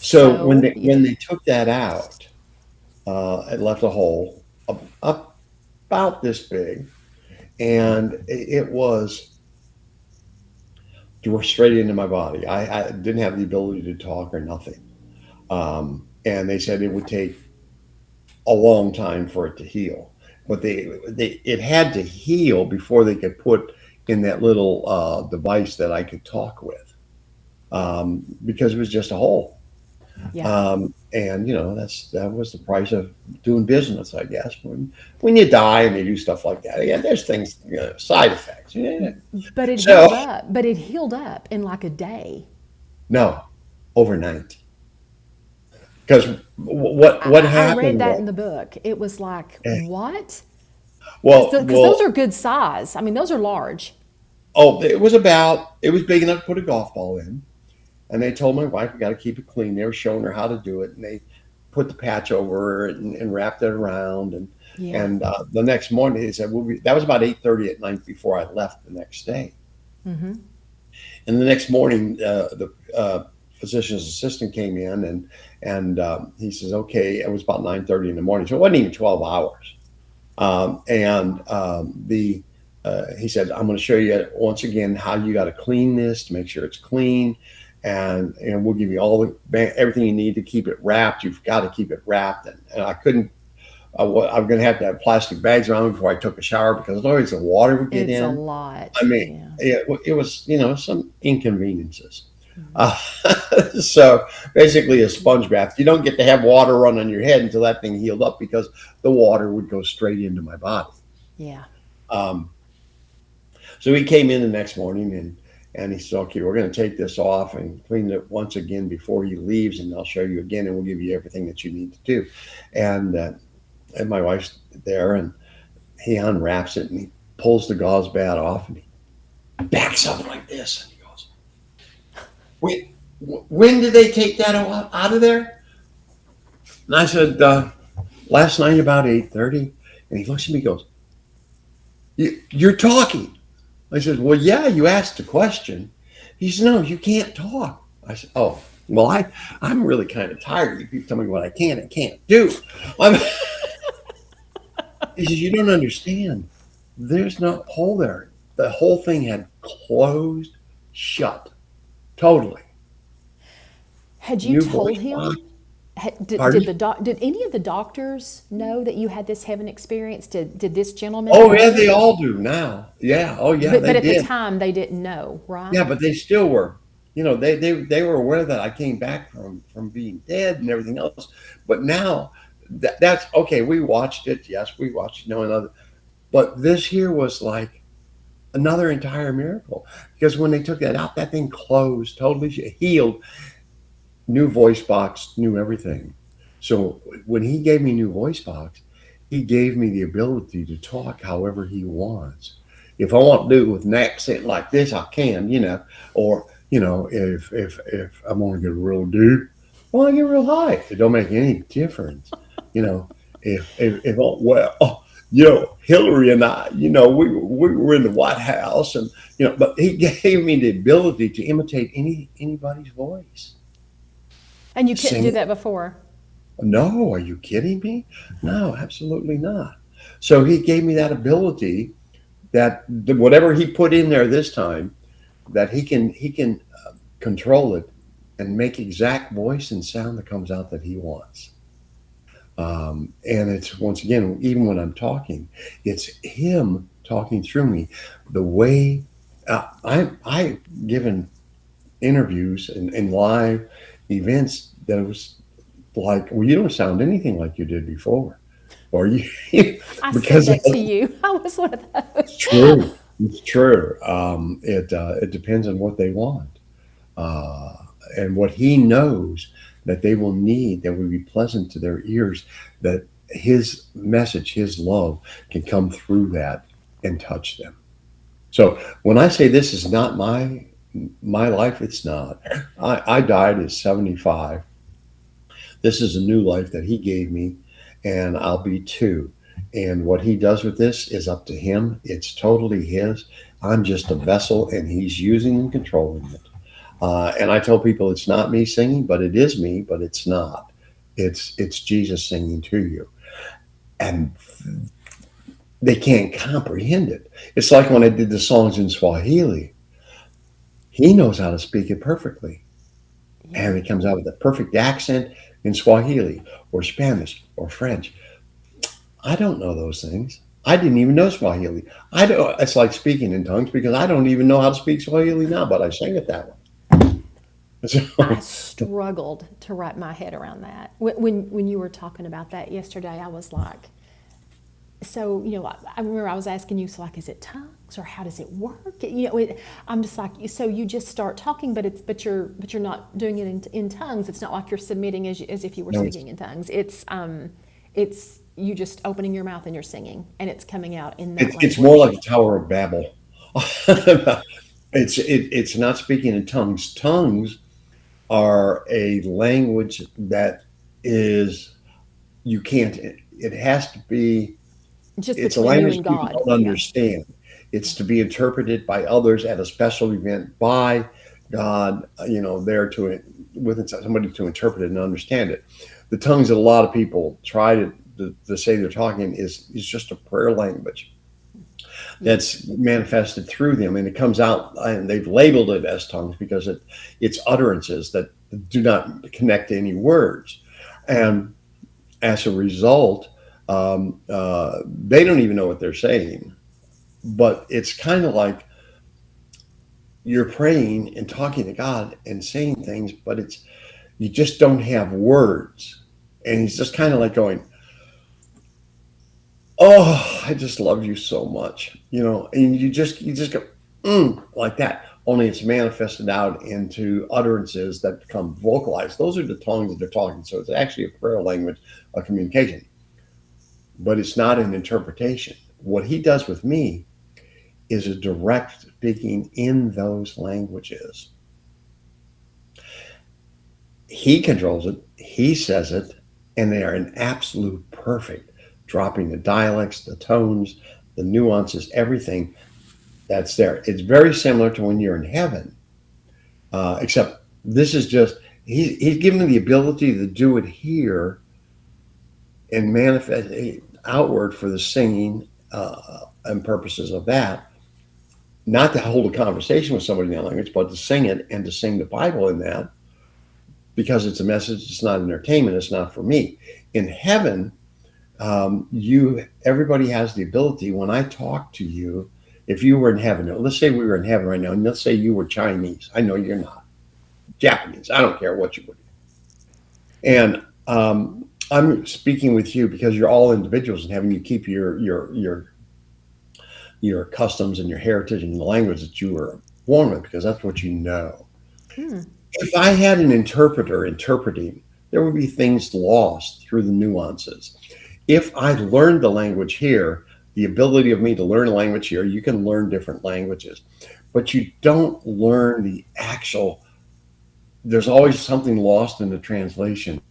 So when So, they yeah. when they took that out, it left a hole about this big, and it was straight into my body. I didn't have the ability to talk or nothing. And they said it would take a long time for it to heal, but they it had to heal before they could put in that little device that I could talk with, because it was just a hole. Yeah. And that was the price of doing business, I guess. When you die and they do stuff like that, yeah, there's things, side effects. Yeah. But it So healed up. But it healed up in like a day. no, overnight, because what I read happened that was, in the book. It was like, eh, what? Because those well, are good size. I mean, those are large. oh, it was big enough to put a golf ball in. And they told my wife, we got to keep it clean. They were showing her how to do it, and they put the patch over it and wrapped it around. Yeah. And the next morning, they said, that was about 8:30 at night before I left the next day. And the next morning, the physician's assistant came in, and he says, okay, it was about 9:30 in the morning, so it wasn't even 12 hours. And the he said, I'm going to show you once again how you got to clean this to make sure it's clean, and we'll give you everything you need to keep it wrapped. You've got to keep it wrapped, and I couldn't. I'm going to have plastic bags around me before I took a shower because otherwise the water would get It's a in. I lot. mean, Yeah. it was some inconveniences. Uh, so basically, a sponge bath. You don't get to have water run on your head until that thing healed up because the water would go straight into my body. Yeah. Um, so he came in the next morning and he said, "Okay, we're going to take this off and clean it once again before he leaves, and I'll show you again, and we'll give you everything that you need to do." And uh, and my wife's there, and he unwraps it and he pulls the gauze bat off and he backs up like this, and he goes, "Wait, when did they take that out of there?" And I said, "Last night about 8:30." And he looks at me and goes, "You're talking." I said, "Well, yeah, you asked a question." He said, "No, you can't talk." I said, "Oh, well, I'm really kind of tired. You keep telling me what I can and can't do." I'm, he says, "You don't understand. There's no hole there. The whole thing had closed shut totally. Had you New voice told box. him? Pardon?" Did any of the doctors know that you had this heaven experience? Did this gentleman Oh, yeah, know? they all do now. Yeah. Oh, yeah, But they at the did. time they didn't know, right? Yeah, but they still were. They were aware that I came back from being dead and everything else. But now that's okay. We watched it. Yes, we watched it. No another. But this here was like another entire miracle because when they took that out, that thing closed, totally healed, new voice box, new everything. So when he gave me new voice box, he gave me the ability to talk however he wants. If I want to do it with an accent like this, I can, or if I want to get real deep, I want to get real high. It don't make any difference, you know. If well, oh, Hillary and I, we were in the White House, and but he gave me the ability to imitate anybody's voice. And you couldn't do Sing. that before. No, are you kidding me? No, absolutely not. So he gave me that ability that whatever he put in there this time, that he can control it and make exact voice and sound that comes out that he wants. And it's once again, even when I'm talking, it's him talking through me. The way I've given interviews and live events that it was like, well, you don't sound anything like you did before, or you I said because that to you. I was one of it's those. true. It's true. It depends on what they want, uh, and what he knows that they will need that will be pleasant to their ears. That his message, his love, can come through that and touch them. So when I say this is not my life, it's not. I died at 75. This is a new life that he gave me, and I'll be two. And what he does with this is up to him. It's totally his. I'm just a vessel, and he's using and controlling it. And I tell people it's not me singing, but it is me, but it's not. It's Jesus singing to you, and they can't comprehend it. It's like when I did the songs in Swahili. He knows how to speak it perfectly, Yeah. and he comes out with a perfect accent in Swahili or Spanish or French. I don't know those things. I didn't even know Swahili. I don't. It's like speaking in tongues because I don't even know how to speak Swahili now, but I sing it that way. I So, struggled to wrap my head around that. When you were talking about that yesterday, I was like, so I remember I was asking you, so like, is it tongues or how does it work? I'm just like, so you just start talking, but you're not doing it in tongues. It's not like you're submitting as if you were no, speaking in tongues. It's you just opening your mouth and you're singing, and it's coming out in that it's more language. like the Tower of Babel. It's not speaking in tongues. Tongues are a language that is you can't. It has to be. Just It's a between you language and people God. don't Yeah. understand. Yeah. It's to be interpreted by others at a special event by God. There to with somebody to interpret it and understand it. The tongues that a lot of people try to say they're talking is just a prayer language Yeah. that's manifested through them, and it comes out, and they've labeled it as tongues because it's utterances that do not connect to any words, and as a result, they don't even know what they're saying. But it's kind of like you're praying and talking to God and saying things, but it's you just don't have words, and He's just kind of like going, "Oh, I just love you so much," and you just go like that. Only it's manifested out into utterances that become vocalized. Those are the tongues that they're talking. So it's actually a prayer language, a communication, but it's not an interpretation. What He does with me is a direct speaking in those languages. He controls it, He says it, and they are an absolute perfect, dropping the dialects, the tones, the nuances, everything that's there. It's very similar to when you're in heaven, except this is just, he's given me the ability to do it here and manifest outward for the singing and purposes of that. Not to hold a conversation with somebody in that language, but to sing it and to sing the Bible in that because it's a message. It's not entertainment. It's not for me. In heaven, everybody has the ability. When I talk to you, if you were in heaven, let's say we were in heaven right now, and let's say you were Chinese. I know you're not Japanese. I don't care what you would. And I'm speaking with you because you're all individuals in heaven. You keep your customs and your heritage and the language that you were born with because that's what you know. Hmm. If I had an interpreter interpreting, there would be things lost through the nuances. If I learned the language here, the ability of me to learn a language here, you can learn different languages, but you don't learn the actual. There's always something lost in the translation.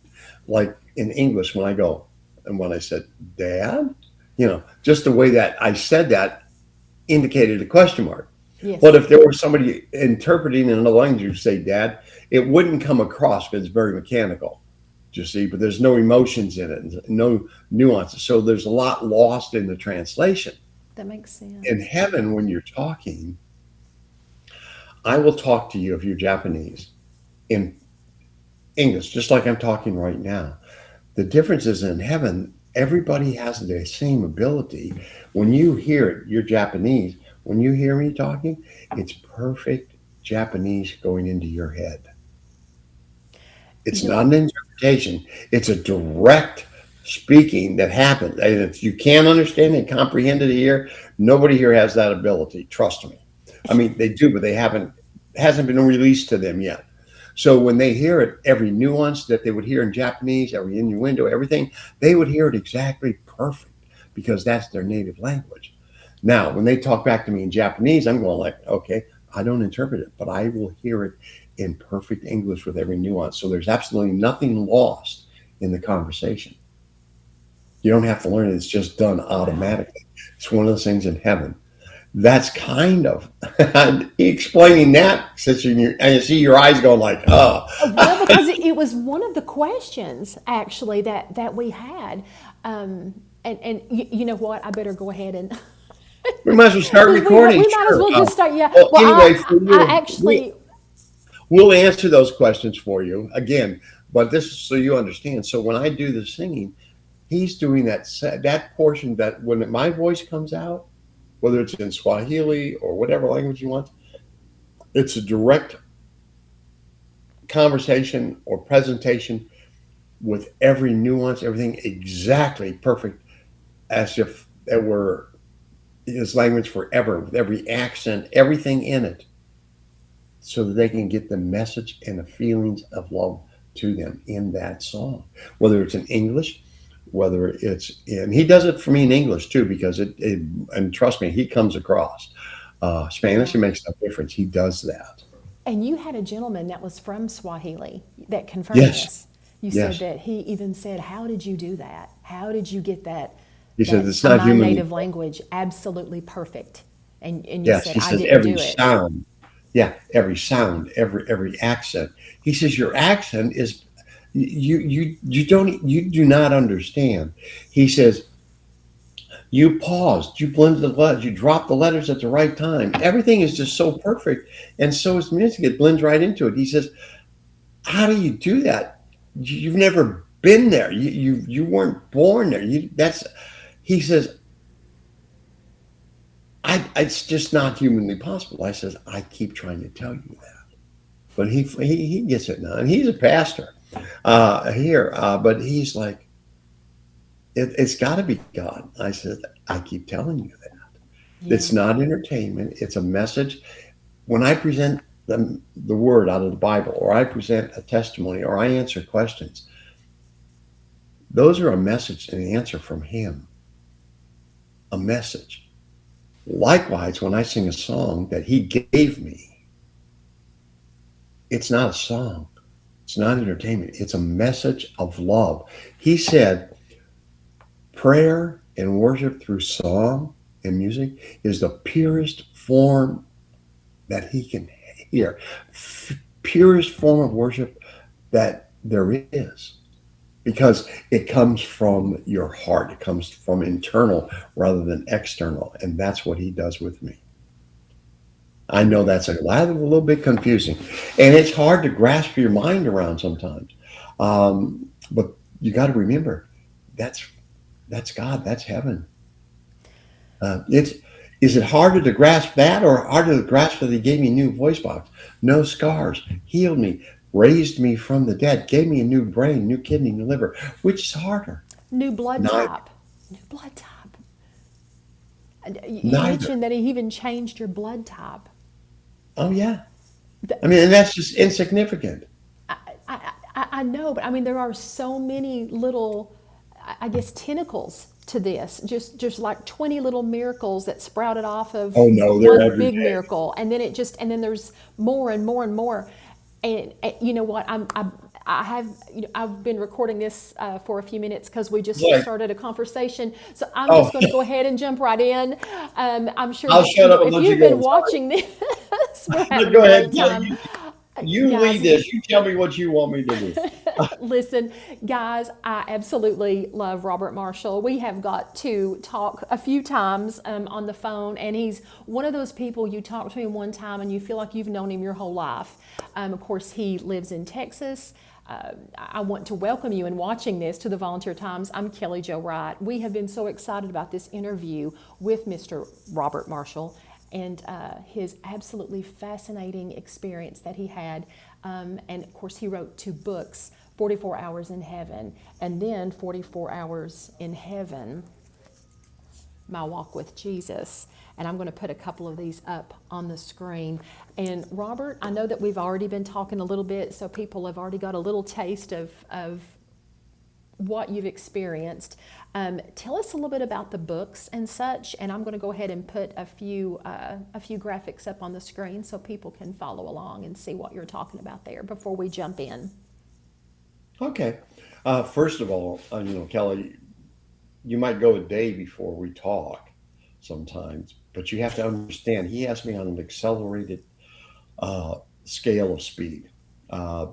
Like in English, when I go and when I said, Dad, just the way that I said that indicated a question mark. But Yes. if there was somebody interpreting in another language who say dad, it wouldn't come across because it's very mechanical, you see, but there's no emotions in it, and no nuances. So there's a lot lost in the translation. That makes In sense. heaven, when you're talking, I will talk to you if you're Japanese in English, just like I'm talking right now. The difference is in heaven, everybody has the same ability. When you hear it, you're Japanese. When you hear me talking, it's perfect Japanese going into your head. You It's know, not an interpretation, it's a direct speaking that happens. And if you can't understand and comprehend it here, nobody here has that ability. Trust me. I mean, they do, but they haven't, hasn't been released to them yet. So when they hear it, every nuance that they would hear in Japanese, every innuendo, everything, they would hear it exactly perfect because that's their native language. Now, when they talk back to me in Japanese, I'm going like, okay, I don't interpret it, but I will hear it in perfect English with every nuance. So there's absolutely nothing lost in the conversation. You don't have to learn it, it's just done wow. automatically. It's one of those things in heaven. That's kind of explaining that since and you see your eyes going like, oh, Well, because it was one of the questions actually that we had, and you know what? I better go ahead and we might as well start recording. we might as Sure. well just start. Yeah. Well, Well, anyway, for I you, actually we'll answer those questions for you again. But this is so you understand. So when I do the singing, he's doing that portion that when my voice comes out, whether it's in Swahili or whatever language you want, it's a direct conversation or presentation with every nuance, everything exactly perfect, as if it were his language forever, with every accent, everything in it, so that they can get the message and the feelings of love to them in that song, whether it's in English, whether it's in, he does it for me in English too, because and trust me, he comes across. Spanish, yeah. it makes no difference. He does that. And you had a gentleman that was from Swahili that confirmed Yes, this. You said yes. that he even said, "How did you do that? How did you get He says that it's not my humanly native possible. language absolutely perfect?" And you Yes, said, he "I says didn't every do it." sound. Yeah, every sound, every accent. He says your accent is you do not understand. He says you paused, you blended the letters, you dropped the letters at the right time. Everything is just so perfect, and so is music. It blends right into it. He says, "How do you do that? You've never been there. You weren't born there. You that's." He says, it's just not humanly possible." I says, "I keep trying to tell you that." But he gets it now, and he's a pastor here. But he's like, it's got to be God. I said, "I keep telling you that Yeah. it's not entertainment; it's a message." When I present the word out of the Bible, or I present a testimony, or I answer questions, those are a message and an answer from Him. A message. Likewise, when I sing a song that He gave me, it's not a song. It's not entertainment. It's a message of love. He said, prayer and worship through song and music is the purest form that he can hear, purest form of worship that there is, because it comes from your heart. It comes from internal rather than external. And that's what he does with me. I know that's a little bit confusing, and it's hard to grasp your mind around sometimes. But you got to remember, that's that's God, that's heaven. It's is it harder to grasp that, or harder to grasp that He gave me a new voice box, no scars, healed me, raised me from the dead, gave me a new brain, new kidney, new liver? Which is harder? New blood Neither. type. New blood type. You Neither. mentioned that he even changed your blood type. Oh yeah. The- I mean, and that's just insignificant. I know, but I mean, there are so many little, I guess, tentacles to this. Just like 20 little miracles that sprouted off of Oh no, they're one every big day. miracle, and then and then there's more and more and more. And you know what? I have, I've been recording this for a few minutes because we just Like, started a conversation. So I'm oh, just going to go ahead and jump right in. I'm sure I'll shut up and if let you you've go. been Sorry. watching this, we're No, having a go ahead. great time. You lead Guys, this. You tell me what you want me to do. listen, guys, I absolutely love Robert Marshall. We have got to talk a few times on the phone, and he's one of those people you talk to him one time and you feel like you've known him your whole life. Of course, he lives in Texas. I want to welcome you in watching this to the Volunteer Times. I'm Kelly Jo Wright. We have been so excited about this interview with Mr. Robert Marshall and his absolutely fascinating experience that he had. And of course, he wrote 2 books, 44 Hours in Heaven, and then 44 Hours in Heaven, My Walk with Jesus. And I'm going to put a couple of these up on the screen. And Robert, I know that we've already been talking a little bit, so people have already got a little taste of what you've experienced. Tell us a little bit about the books and such, and I'm going to go ahead and put a few graphics up on the screen so people can follow along and see what you're talking about there before we jump in. Okay. First of all, Kelly, you might go a day before we talk, sometimes, but you have to understand he has me on an accelerated uh, scale of speed.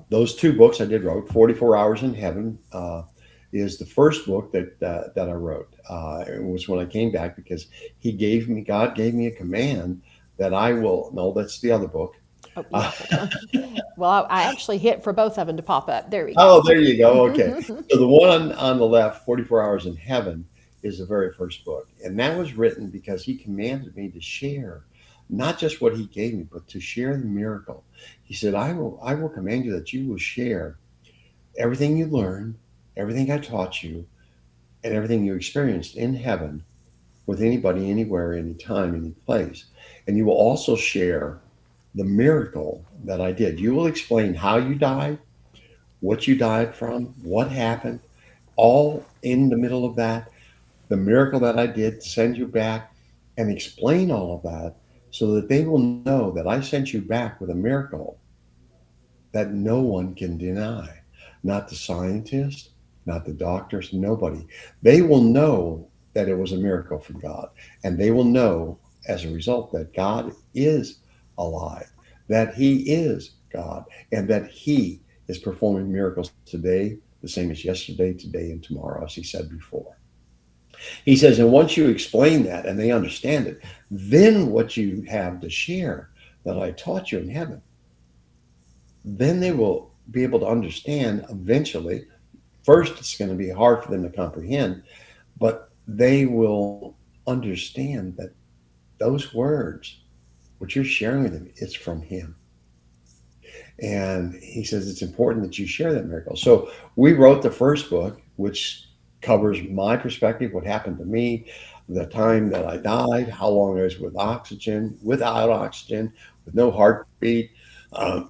Those two books I did wrote, 44 Hours in Heaven, is the first book that I wrote. It was when I came back because God gave me a command that I will, no, that's the other book. Oh, Uh, yeah, which one? Well, I actually hit for both of them to pop up. There we oh, go. there you go. Okay. So the one on the left, 44 Hours in Heaven, is the very first book. And that was written because he commanded me to share not just what he gave me, but to share the miracle. He said, I will command you that you will share everything you learned, everything I taught you, and everything you experienced in heaven with anybody, anywhere, anytime, any place. And you will also share the miracle that I did. You will explain how you died, what you died from, what happened, all in the middle of that, the miracle that I did to send you back, and explain all of that so that they will know that I sent you back with a miracle that no one can deny. Not the scientists, not the doctors, nobody. They will know that it was a miracle from God. And they will know as a result that God is alive, that He is God, and that He is performing miracles today, the same as yesterday, today, and tomorrow, as He said before. He says, and once you explain that and they understand it, then what you have to share that I taught you in heaven, then they will be able to understand eventually. First, it's going to be hard for them to comprehend, but they will understand that those words, what you're sharing with them, it's from Him. And he says it's important that you share that miracle. So we wrote the first book, which covers my perspective, what happened to me, the time that I died, how long I was with oxygen, without oxygen, with no heartbeat, uh,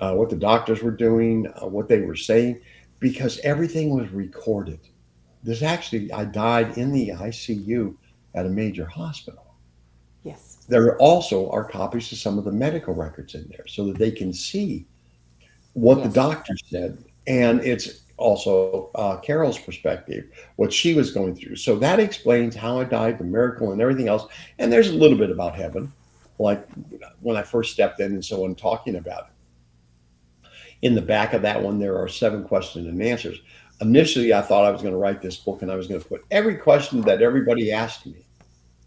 what the doctors were doing, what they were saying, because everything was recorded. This actually, I died in the ICU at a major hospital. Yes. There also are copies of some of the medical records in there so that they can see what the Yes. doctor said, and it's also Carol's perspective, what she was going through. So that explains how I died, the miracle, and everything else. And there's a little bit about heaven, like when I first stepped in, and so I'm talking about it. In the back of that one, there are 7 questions and answers. Initially, I thought I was going to write this book, and I was going to put every question that everybody asked me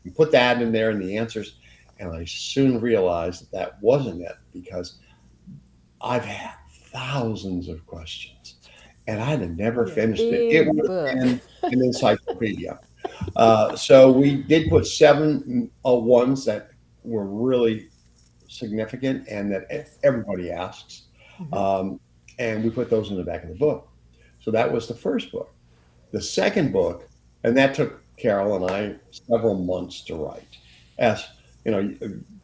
and put that in there and the answers. And I soon realized that that wasn't it because I've had thousands of questions, and I'd have never Be a finished it. It big would have book. been an encyclopedia. So we did put seven ones that were really significant and that Yes. everybody asks, Hmm. um, and we put those in the back of the book. So that was the first book. The second book, and that took Carol and I several months to write. As you know,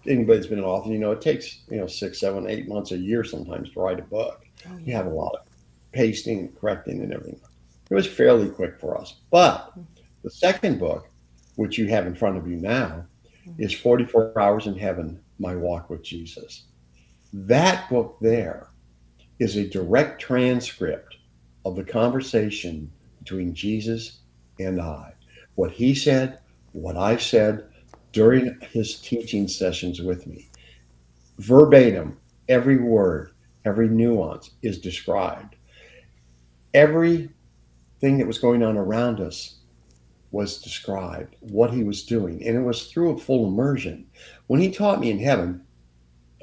anybody that's been an author, it takes 6, 7, 8 months, a year sometimes to write a book. Oh, You yeah. have a lot of pasting, correcting, and everything. It was fairly quick for us. But the second book, which you have in front of you now, is 44 Hours in Heaven: My Walk with Jesus. That book there is a direct transcript of the conversation between Jesus and I. What he said, what I said during his teaching sessions with me. Verbatim, every word, every nuance is described. Everything that was going on around us was described, what he was doing. And it was through a full immersion. When he taught me in heaven,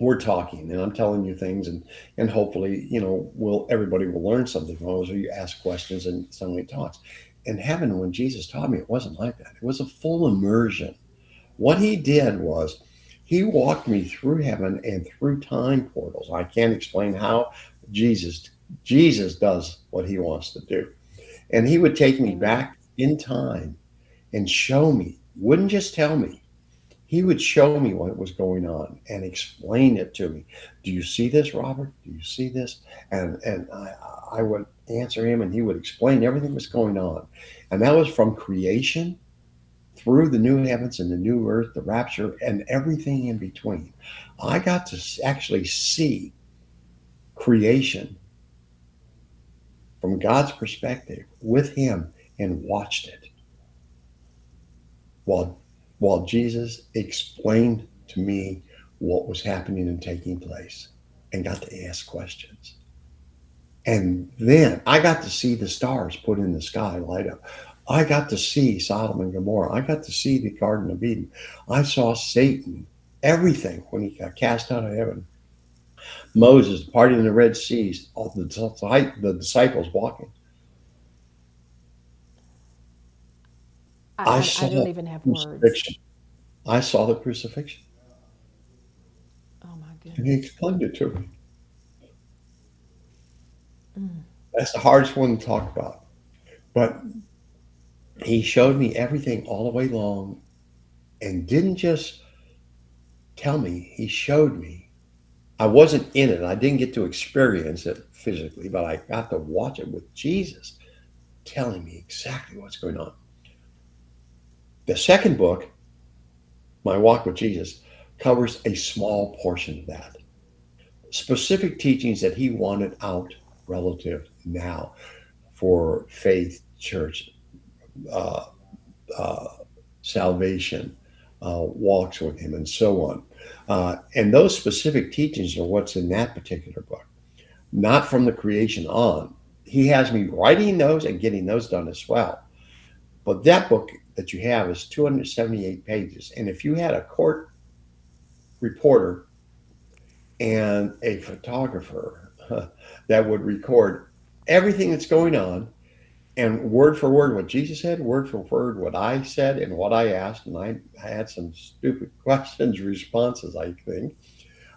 we're talking and I'm telling you things and hopefully, everybody will learn something from us. So you ask questions and somebody talks. In heaven, when Jesus taught me, it wasn't like that. It was a full immersion. What he did was he walked me through heaven and through time portals. I can't explain how Jesus Jesus does what he wants to do. And he would take me Amen. back in time and show me, wouldn't just tell me. He would show me what was going on and explain it to me. Do you see this, Robert? Do you see this? And I would answer him, and he would explain everything that was going on. And that was from creation through the new heavens and the new earth, the rapture, and everything in between. I got to actually see creation from God's perspective with him and watched it while while Jesus explained to me what was happening and taking place and got to ask questions. And then I got to see the stars put in the sky light up. I got to see Sodom and Gomorrah. I got to see the Garden of Eden. I saw Satan, everything when he got cast out of heaven. Moses parting the Red Seas, all the disciples walking. I I saw don't even have words. crucifixion. I saw the crucifixion. Oh my And he goodness. explained it to me. Mm. That's the hardest one to talk about. But he showed me everything all the way long and didn't just tell me, he showed me. I wasn't in it. I didn't get to experience it physically, but I got to watch it with Jesus telling me exactly what's going on. The second book, My Walk with Jesus, covers a small portion of that. Specific teachings that he wanted out relative now for faith, church, uh, uh, salvation, walks with him, and so on. And those specific teachings are what's in that particular book, not from the creation on. He has me writing those and getting those done as well. But that book that you have is 278 pages. And if you had a court reporter and a photographer that would record everything that's going on and word for word what Jesus said, word for word what I said and what I asked, and I had some stupid questions, responses, I think.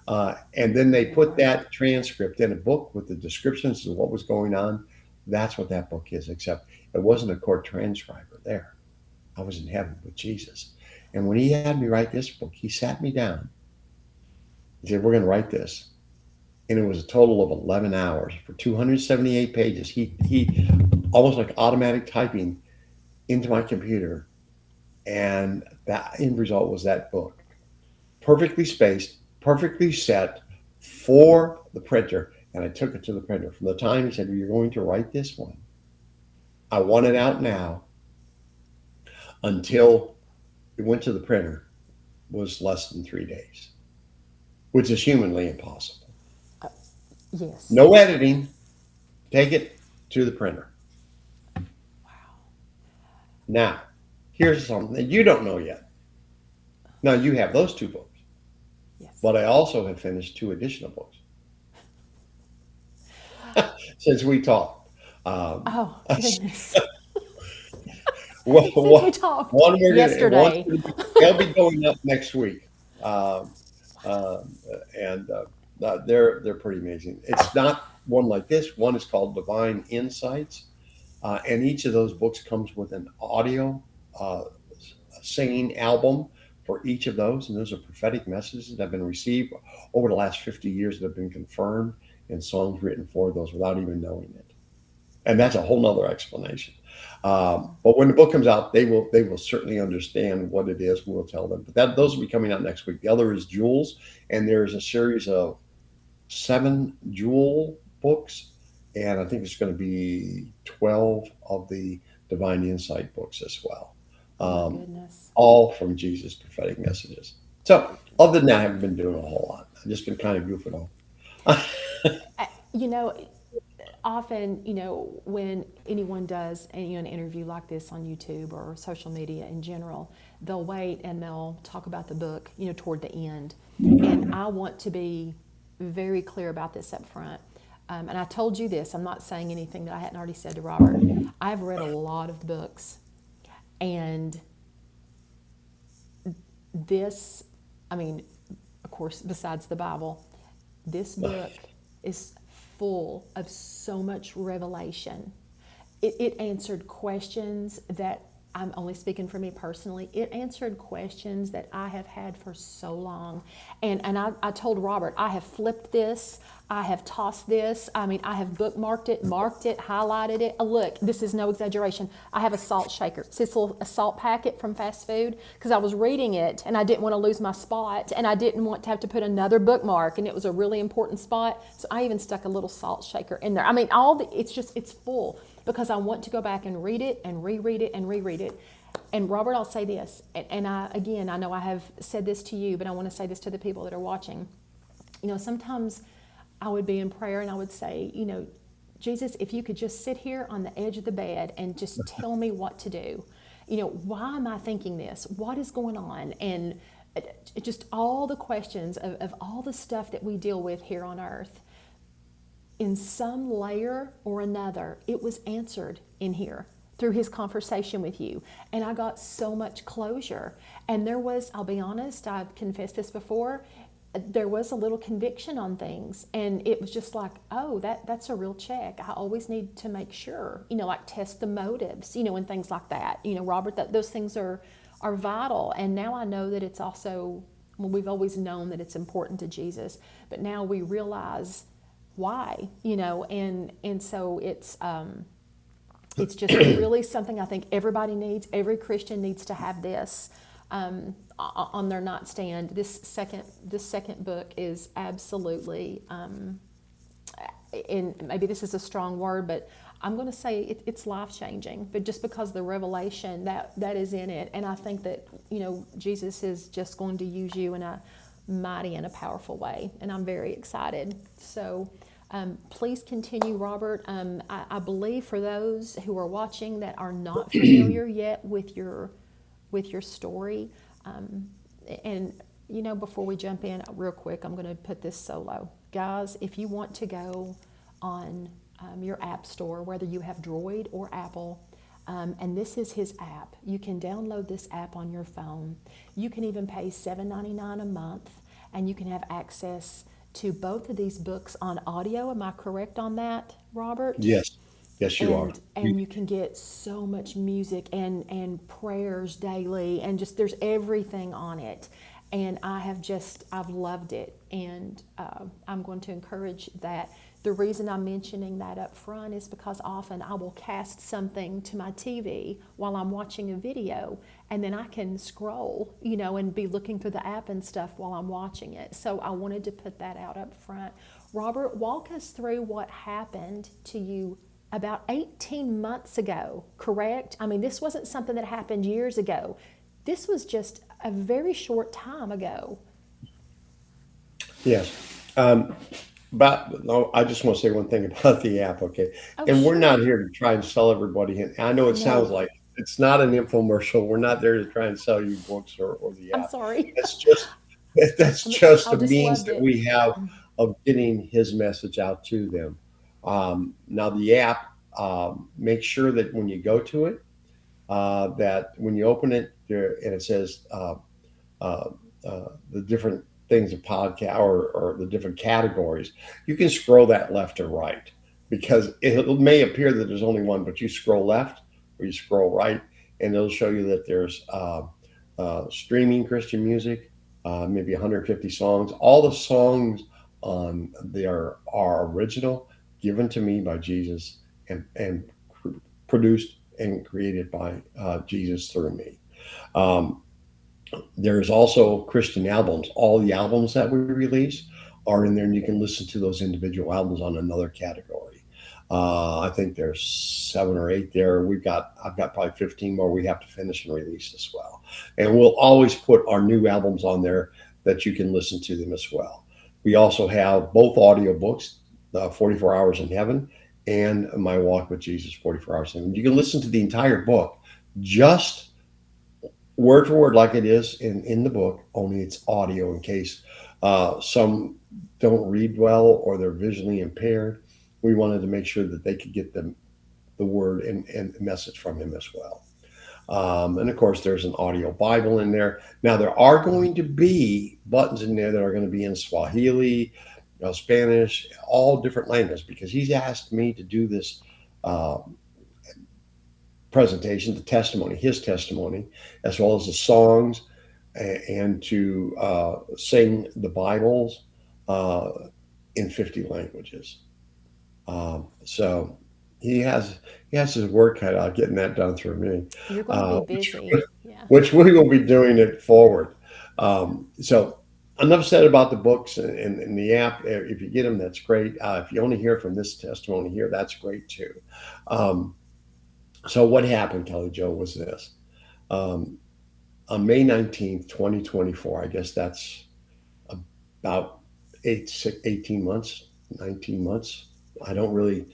And then they put Lord. that transcript in a book with the descriptions of what was going on. That's what that book is, except it wasn't a court transcriber there. I was in heaven with Jesus. And when he had me write this book, he sat me down. He said, "We're going to write this." And it was a total of 11 hours for 278 pages. He almost like automatic typing into my computer. And that end result was that book. Perfectly spaced, perfectly set for the printer. And I took it to the printer. From the time he said, "You're going to write this one, I want it out now," until it went to the printer was less than 3 days, which is humanly impossible. Uh, yes. No editing, take it to the printer. Wow. Now, here's something that you don't know yet. Now, you have those two books, Yes. but I also have finished two additional books since we talked. Um, Oh goodness. one, Since we one talked one we're gonna, one's yesterday. gonna be, they'll be going up next week. Um, um, and they're pretty amazing. It's not one like this. One is called Divine Insights, and each of those books comes with an audio uh, singing album for each of those, and those are prophetic messages that have been received over the last 50 years that have been confirmed in songs written for those without even knowing it. And that's a whole nother explanation. But when the book comes out, they will certainly understand what it is. We'll tell them. But those will be coming out next week. The other is Jewels, and there's a series of 7 Jewel books, and I think it's going to be 12 of the Divine Insight books as well. Oh my Um, goodness. all from Jesus' prophetic messages. So, other than that, I haven't been doing a whole lot. I've just been kind of goofing off. You know, often, when anyone does an interview like this on YouTube or social media in general, they'll wait and they'll talk about the book, toward the end. And I want to be very clear about this up front. And I told you this, I'm not saying anything that I hadn't already said to Robert. I've read a lot of books, and this, I mean, of course, besides the Bible, this book is full of so much revelation. It answered questions that, I'm only speaking for me personally, it answered questions that I have had for so long. And I told Robert, I have flipped this, I have tossed this, I have bookmarked it, marked it, highlighted it. Look, this is no exaggeration. I have a salt shaker. See this little a salt packet from fast food? Because I was reading it and I didn't want to lose my spot, and I didn't want to have to put another bookmark, and it was a really important spot. So I even stuck a little salt shaker in there. It's full, because I want to go back and read it and reread it and reread it. And Robert, I'll say this, and I, again, I know I have said this to you, but I want to say this to the people that are watching. Sometimes I would be in prayer and I would say, Jesus, if you could just sit here on the edge of the bed and just tell me what to do. Why am I thinking this? What is going on? And just all the questions of all the stuff that we deal with here on earth. In some layer or another, it was answered in here through his conversation with you. And I got so much closure. And there was, I'll be honest, I've confessed this before, there was a little conviction on things. And it was just like, oh, that's a real check. I always need to make sure, like test the motives, and things like that. Robert, those things are vital. And now I know that it's also, well, we've always known that it's important to Jesus, but now we realize why, and so it's just really something I think everybody needs. Every Christian needs to have this on their nightstand. This second book is absolutely, and maybe this is a strong word, but I'm going to say it's life changing. But just because the revelation that is in it, and I think that Jesus is just going to use you in a mighty and a powerful way, and I'm very excited. So. Please continue, Robert. I believe for those who are watching that are not familiar yet with your story, and before we jump in, real quick, I'm going to put this solo, guys. If you want to go on your app store, whether you have Droid or Apple, and this is his app, you can download this app on your phone. You can even pay $7.99 a month, and you can have access to both of these books on audio. Am I correct on that, Robert? Yes. Yes, you are. And you can get so much music and prayers daily, and just there's everything on it. And I've loved it, and I'm going to encourage that. The reason I'm mentioning that up front is because often I will cast something to my TV while I'm watching a video, and then I can scroll, and be looking through the app and stuff while I'm watching it. So I wanted to put that out up front. Robert, walk us through what happened to you about 18 months ago, correct? I mean, this wasn't something that happened years ago. This was just a very short time ago. Yes. But no, I just want to say one thing about the app, okay? Oh, And we're not sure. here to try and sell everybody. And I know it sounds No, like it's not an infomercial. We're not there to try and sell you books or the I'm app. sorry. That's just that's just I a just means loved that it. we have of getting his message out to them. Now the app, make sure that when you go to it, that when you open it there and it says uh, the different things of podcast or the different categories, you can scroll that left or right because it may appear that there's only one, but you scroll left or you scroll right, and it'll show you that there's streaming Christian music, maybe 150 songs. All the songs on there are original, given to me by Jesus, and produced and created by Jesus through me. Um, there's also Christian albums. All the albums that we release are in there, and you can listen to those individual albums on another category. I think there's 7 or 8 there. I've got probably 15 more we have to finish and release as well. And we'll always put our new albums on there that you can listen to them as well. We also have both audio books, 44 Hours in Heaven and My Walk with Jesus, 44 Hours in Heaven. You can listen to the entire book just word for word like it is in the book, only it's audio in case some don't read well or they're visually impaired. We wanted to make sure that they could get the word and the message from him as well. And of course, there's an audio Bible in there. Now, there are going to be buttons in there that are going to be in Swahili, Spanish, all different languages, because he's asked me to do this uh, presentation, the testimony, his testimony, as well as the songs, and to sing the Bibles uh, in 50 languages. So he has his work cut out getting that done through me, You're going to be which busy. Yeah. which we will be doing it forward. So enough said about the books and the app. If you get them, that's great. If you only hear from this testimony here, that's great too. Um, so what happened, Kelly Joe, was this. Um, on May 19th, 2024, I guess that's about 18 months, 19 months. I don't really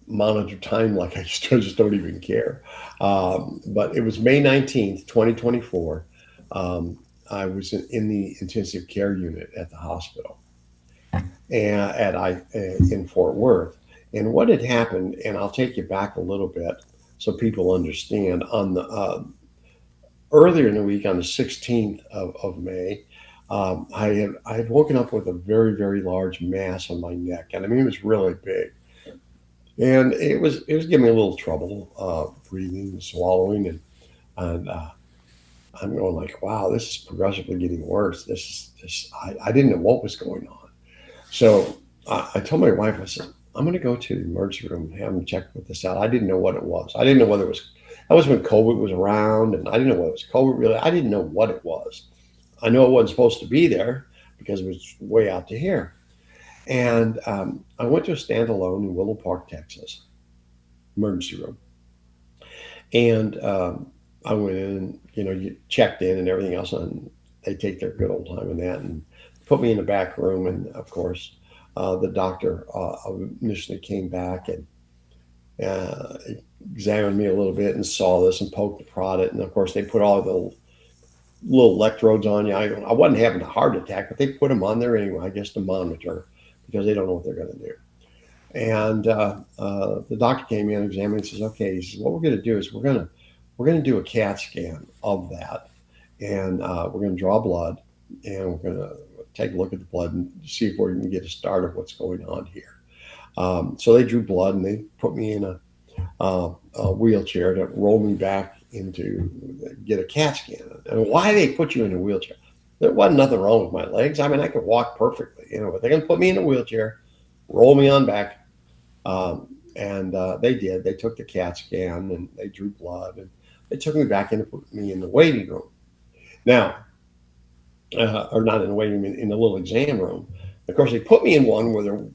monitor time like I just don't even care. But it was May 19th, 2024. Um, I was in the intensive care unit at the hospital and in Fort Worth. And what had happened, and I'll take you back a little bit so people understand. On the earlier in the week, on the 16th of May, I had woken up with a very large mass on my neck, and I mean it was really big, and it was giving me a little trouble breathing, and swallowing, and I'm going like, wow, this is progressively getting worse. I didn't know what was going on. So I told my wife, I said, I'm going to go to the emergency room and have them check this out. I didn't know what it was. I didn't know whether it was, that was when COVID was around, and I didn't know whether it was COVID really. I didn't know what it was. I know it wasn't supposed to be there because it was way out to here. And I went to a standalone in Willow Park, Texas, emergency room. And I went in, and, you checked in and everything else, and they take their good old time in that and put me in the back room. And of course, the doctor initially came back and uh, examined me a little bit and saw this and poked and prodded. And of course, they put all the little electrodes on you. I wasn't having a heart attack, but they put them on there anyway, I guess, to monitor because they don't know what they're going to do. And the doctor came in, examined, and says, "Okay," he says, "what we're going to do is we're going to do a CAT scan of that, and we're going to draw blood, and we're going to take a look at the blood and see if we can get a start of what's going on here." So they drew blood and they put me in a wheelchair to roll me back into get a CAT scan. And why they put you in a wheelchair? There wasn't nothing wrong with my legs. I mean, I could walk perfectly, but they're going to put me in a wheelchair, roll me on back. And they did. They took the CAT scan and they drew blood and they took me back and put me in the waiting room. Now, or not in the waiting room, in the little exam room. Of course, they put me in one where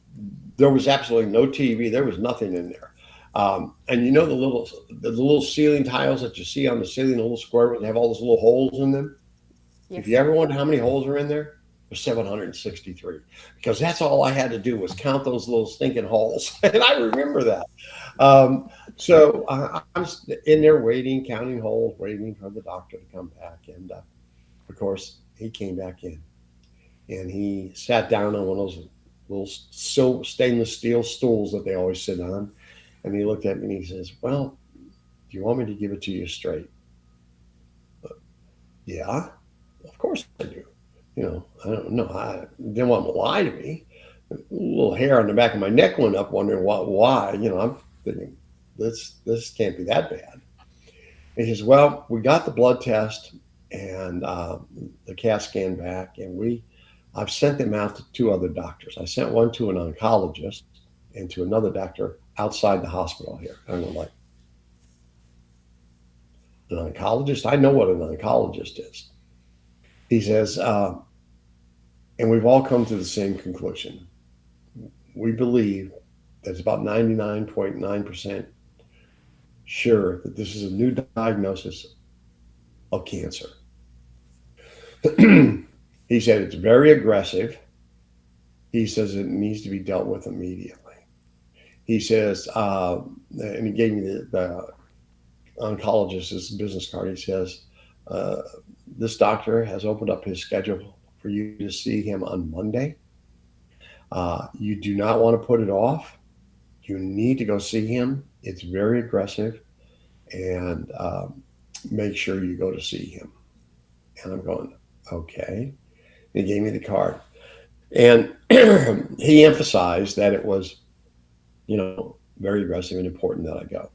there was absolutely no TV. There was nothing in there. And the little ceiling tiles that you see on the ceiling, the little square ones, they have all those little holes in them. If you Yes. ever wonder how many holes are in there, there's 763 because that's all I had to do was count those little stinking holes, and I remember that. So I'm in there waiting, counting holes, waiting for the doctor to come back, and of course he came back in, and he sat down on one of those little stainless steel stools that they always sit on, and he looked at me and he says, "Well, do you want me to give it to you straight?" Yeah, of course I do. I don't know. I didn't want him to lie to me. A little hair on the back of my neck went up, wondering why. I'm thinking this can't be that bad. And he says, "Well, we got the blood test and the CAT scan back, and I've sent them out to two other doctors. I sent one to an oncologist and to another doctor outside the hospital here." And I'm like, "An oncologist? I know what an oncologist is." He says, "And we've all come to the same conclusion. We believe that it's about 99.9% sure that this is a new diagnosis of cancer." He said it's very aggressive. He says it needs to be dealt with immediately. He says, and he gave me the oncologist's business card. He says, uh, this doctor has opened up his schedule for you to see him on Monday. You do not want to put it off. You need to go see him. It's very aggressive, and make sure you go to see him. And I'm going, okay. And he gave me the card. And he emphasized that it was, very aggressive and important that I go.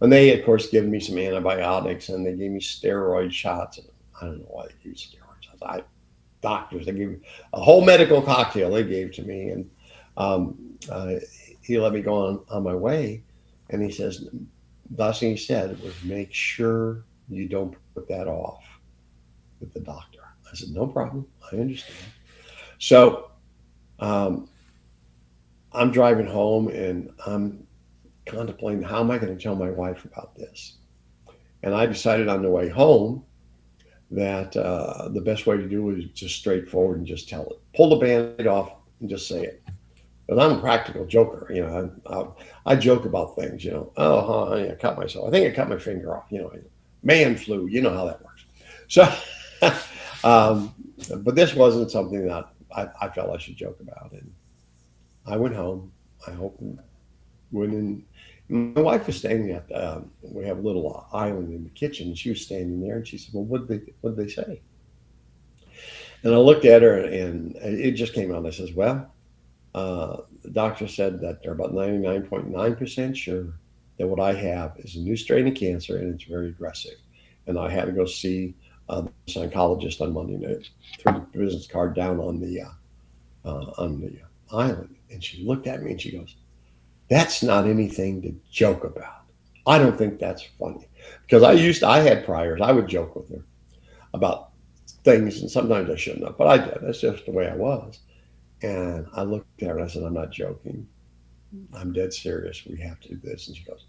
And they, of course, gave me some antibiotics and they gave me steroid shots. I don't know why they gave steroid shots. Doctors, they gave a whole medical cocktail they gave to me. And uh, he let me go on my way. And he says, the last thing he said was, make sure you don't put that off with the doctor. I said, no problem. I understand. So um, I'm driving home and I'm contemplating how am I going to tell my wife about this. And I decided on the way home that the best way to do it is just straightforward and just tell it. Pull the band-aid off and just say it. But I'm a practical joker, I joke about things, Oh, honey, I cut myself. I think I cut my finger off, man flu. You know how that works. So, um, but this wasn't something that I felt I should joke about. And I went home. I opened, went in. My wife was standing at, we have a little island in the kitchen. And she was standing there and she said, well, what'd they say? And I looked at her and it just came out. I says, well, the doctor said that they're about 99.9% sure that what I have is a new strain of cancer and it's very aggressive. And I had to go see the oncologist on Monday night. Threw the business card down on the island, and she looked at me and she goes, "That's not anything to joke about. I don't think that's funny because I had priors. I would joke with her about things, and sometimes I shouldn't have, but I did. That's just the way I was." And I looked at her and I said, "I'm not joking. I'm dead serious. We have to do this." And she goes,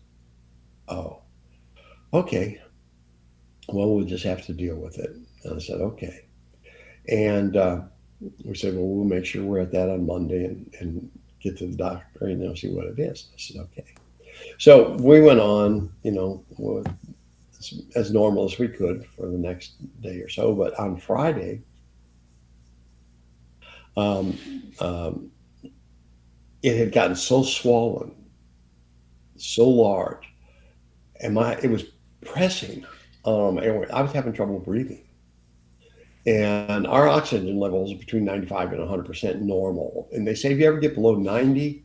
"Oh, okay. Well, we'll just have to deal with it." And I said, "Okay." And we said, "Well, we'll make sure we're at that on Monday and get to the doctor and they'll see what it is." I said, "Okay." So we went on, as normal as we could for the next day or so. But on Friday, um, um, it had gotten so swollen, so large, and it was pressing on my airway. I was having trouble breathing. And our oxygen levels are between 95 and 100% normal. And they say if you ever get below 90%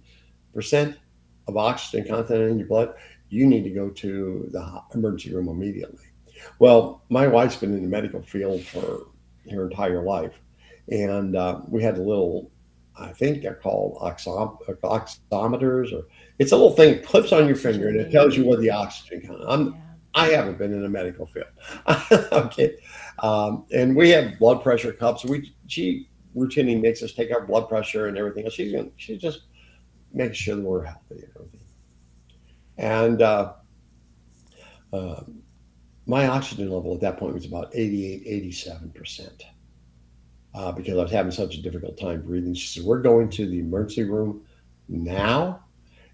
of oxygen content in your blood, you need to go to the emergency room immediately. Well, my wife's been in the medical field for her entire life. And we had a little, I think they're called oximeters, or it's a little thing that clips on your finger Oxygen and it tells you what meter. the oxygen content. Yeah. I haven't been in the medical field. Okay. And we have blood pressure cups. She routinely makes us take our blood pressure and everything. She's just making sure that we're healthy and everything. And uh, my oxygen level at that point was about 88, 87%, because I was having such a difficult time breathing. She said, "We're going to the emergency room now,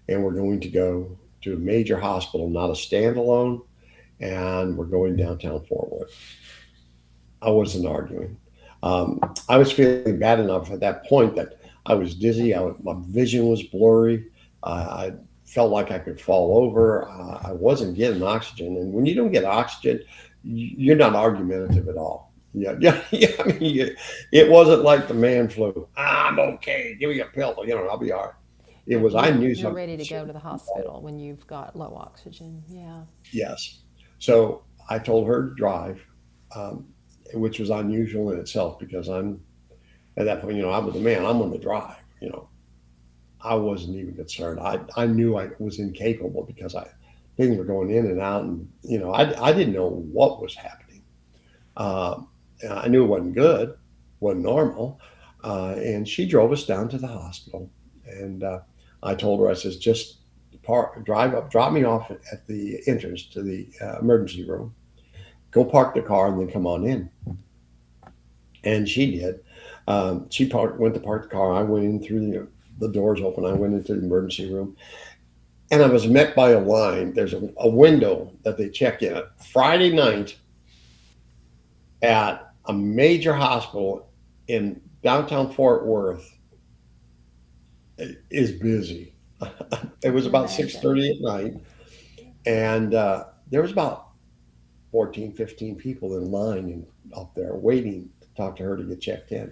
and we're going to go to a major hospital, not a standalone, and we're going downtown Fort Worth." I wasn't arguing. I was feeling bad enough at that point that I was dizzy. My vision was blurry. I felt like I could fall over. I wasn't getting oxygen, and when you don't get oxygen, you're not argumentative at all. Yeah, yeah, yeah. I mean, it wasn't like the man flu. "I'm okay. Give me a pill. I'll be all right." It Yeah, was I knew you're something ready to was go serious. to the hospital when you've got low oxygen. Yeah. Yes. So I told her to drive, um, which was unusual in itself because I'm at that point, I was the man. I'm on the drive. I wasn't even concerned. I knew I was incapable because things were going in and out, and I didn't know what was happening. And I knew it wasn't good, wasn't normal. And she drove us down to the hospital, and I told her, I says, "Just drive up, drop me off at the entrance to the emergency room. Go park the car, and then come on in." And she did. She went to park the car. I went in through the doors open. I went into the emergency room, and I was met by a line. There's a window that they check in at Friday night at a major hospital in downtown Fort Worth is busy. It I was can about imagine. 6:30 at night, and there was about 14, 15 people in line and up there waiting to talk to her to get checked in.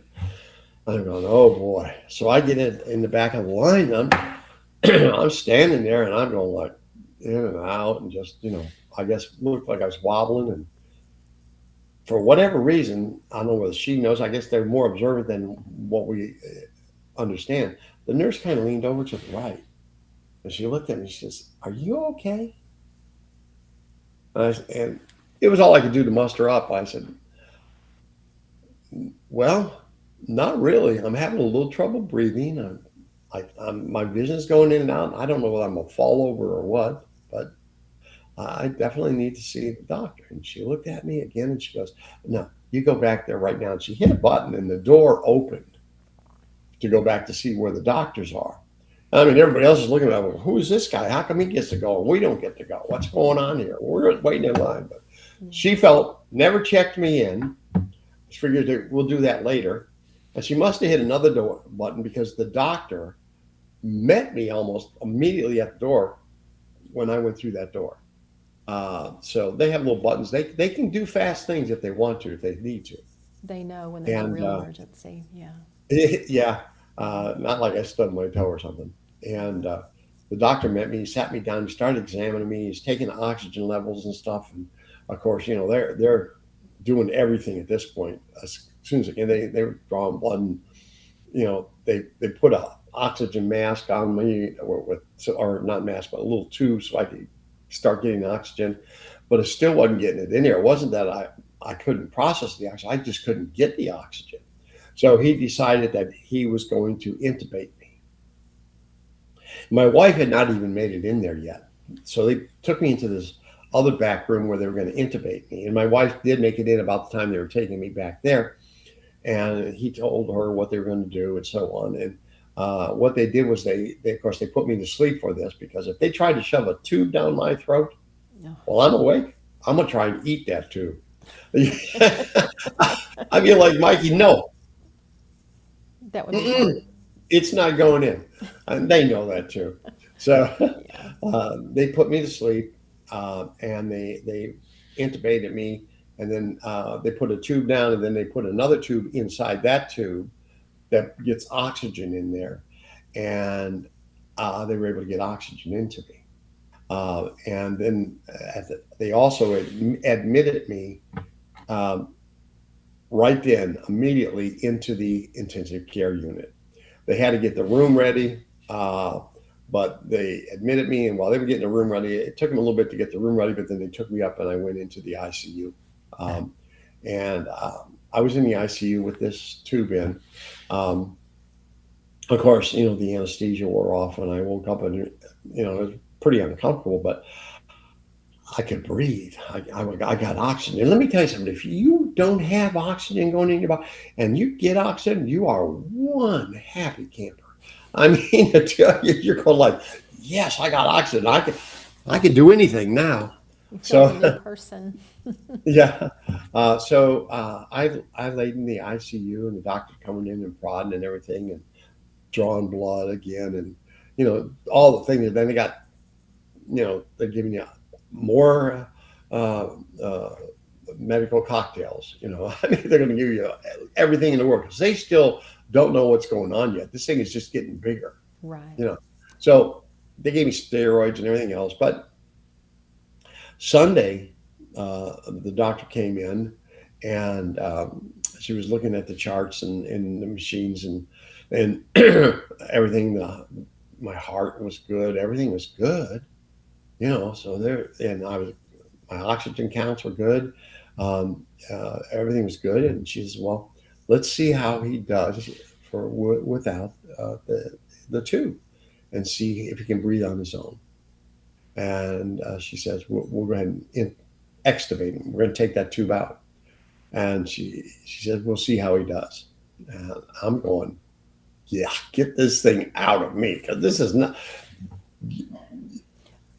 I'm going, "Oh boy." So I get in the back of the line. I'm standing there and I'm going like in and out and just, I guess looked like I was wobbling. And for whatever reason, I don't know whether she knows, I guess they're more observant than what we understand. The nurse kind of leaned over to the right and she looked at me. She says, "Are you okay?" And it was all I could do to muster up. I said, "Well, not really. I'm having a little trouble breathing. My vision's going in and out. I don't know whether I'm gonna fall over or what, but I definitely need to see the doctor. And she looked at me again and she goes, no, you go back there right now. And she hit a button and the door opened to go back to see where the doctors are. I mean, everybody else is looking at me, who is this guy? How come he gets to go and we don't get to go? What's going on here? We're waiting in line. But she felt, never checked me in. She figured that we'll do that later. And she must have hit another door button because the doctor met me almost immediately at the door when I went through that door. So they have little buttons. They can do fast things if they want to, if they need to. They know when there's a And real emergency. Yeah. yeah, not like I stubbed my toe or something. And the doctor met me. He sat me down. He started examining me. He's taking oxygen levels and stuff. And of course, they're doing everything at this point. As soon as they were drawing blood, and they put a oxygen mask on me, or not mask, but a little tube so I could start getting oxygen. But it still wasn't getting it in there. It wasn't that I couldn't process the oxygen. I just couldn't get the oxygen. So he decided that he was going to intubate me. My wife had not even made it in there yet. So they took me into this other back room where they were going to intubate me. And my wife did make it in about the time they were taking me back there. And he told her what they were going to do and so on. And what they did was of course, they put me to sleep for this because if they tried to shove a tube down my throat No. while I'm awake, I'm going to try and eat that tube. I feel like, Mikey, no, That would be hard. mm-mm, it's not going in. And they know that too. So Yeah. they put me to sleep and they intubated me. And then they put a tube down and then they put another tube inside that tube that gets oxygen in there. And they were able to get oxygen into me. And then they also admitted me um, right then, immediately into the intensive care unit. They had to get the room ready, but they admitted me. And while they were getting the room ready, it took them a little bit to get the room ready, but then they took me up and I went into the ICU. Um, and I was in the ICU with this tube in. Um, of course, the anesthesia wore off when I woke up, and it was pretty uncomfortable, but I could breathe. I got oxygen. And let me tell you something. If you don't have oxygen going in your body and you get oxygen, you are one happy camper. I mean, I tell you, you're going like, yes, I got oxygen. I can do anything now. You feel like a new So person. yeah. So I laid in the ICU and the doctor coming in and prodding and everything and drawing blood again and all the things. And then they're giving you more uh, uh, medical cocktails. I mean, they're going to give you everything in the world because they still don't know what's going on yet. This thing is just getting bigger. Right. You know, so they gave me steroids and everything else. But Sunday, the doctor came in and she was looking at the charts and the machines and everything. My heart was good. Everything was good. So there, and my oxygen counts were good. Everything was good. And she says, well, let's see how he does without the tube and see if he can breathe on his own. And she says, we'll go ahead and extubate him. We're going to take that tube out. And she says, we'll see how he does. And I'm going, yeah, get this thing out of me because this is not,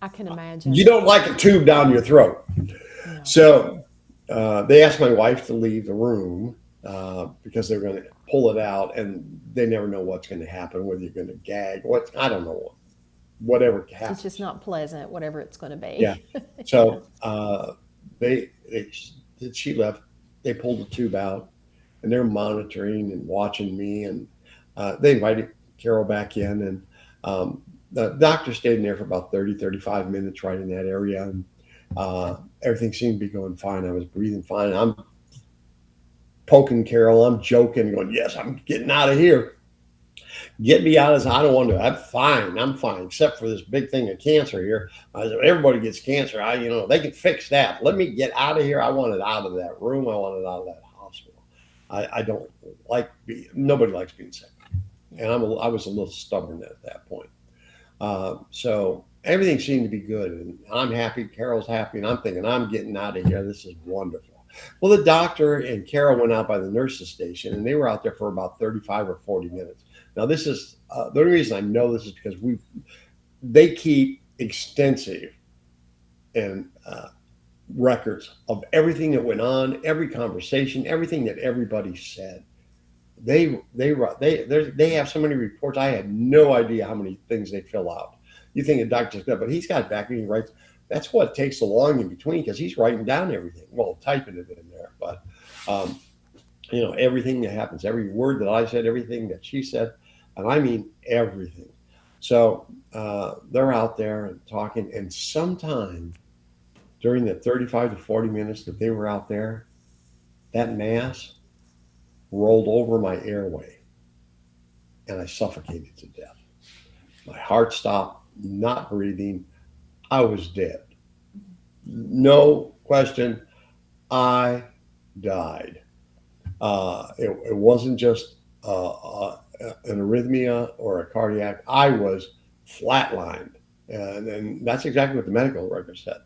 I can you imagine. don't like a tube down your throat. No. So they asked my wife to leave the room because they're going to pull it out, and they never know what's going to happen, whether you're going to gag, I don't know, whatever It's just happens. not pleasant, whatever it's going to Yeah. be. Yeah. So they, they she left. They pulled the tube out, and they're monitoring and watching me, and they invited Carol back in, and the doctor stayed in there for about 30, 35 minutes right in that area, and everything seemed to be going fine. I was breathing fine. I'm poking Carol. I'm joking, going, "Yes, I'm getting out of here. Get me out of this. I don't want to. I'm fine. I'm fine, except for this big thing of cancer here. I said, everybody gets cancer. They can fix that. Let me get out of here. I want it out of that room. I want it out of that hospital. I don't like nobody likes being sick, and Yeah. I was a little stubborn at that point. So everything seemed to be good, and I'm happy. Carol's happy, and I'm thinking I'm getting out of here. This is wonderful. Well, the doctor and Carol went out by the nurses station, and they were out there for about 35 or 40 minutes. Now, this is the only reason I know this is because they keep extensive and records of everything that went on, every conversation, everything that everybody said. They have so many reports. I had no idea how many things they fill out. You think a doctor's good, but he's got it back and he writes. That's what takes so long in between because he's writing down everything. Well, typing it in there, but um, everything that happens, every word that I said, everything that she said, and I mean everything. So they're out there and talking, and sometime during the 35 to 40 minutes that they were out there, that mass rolled over my airway and I suffocated to death. My heart stopped, not breathing. I was dead. No question. I died. It wasn't just an arrhythmia or a cardiac. I was flatlined. And that's exactly what the medical record said.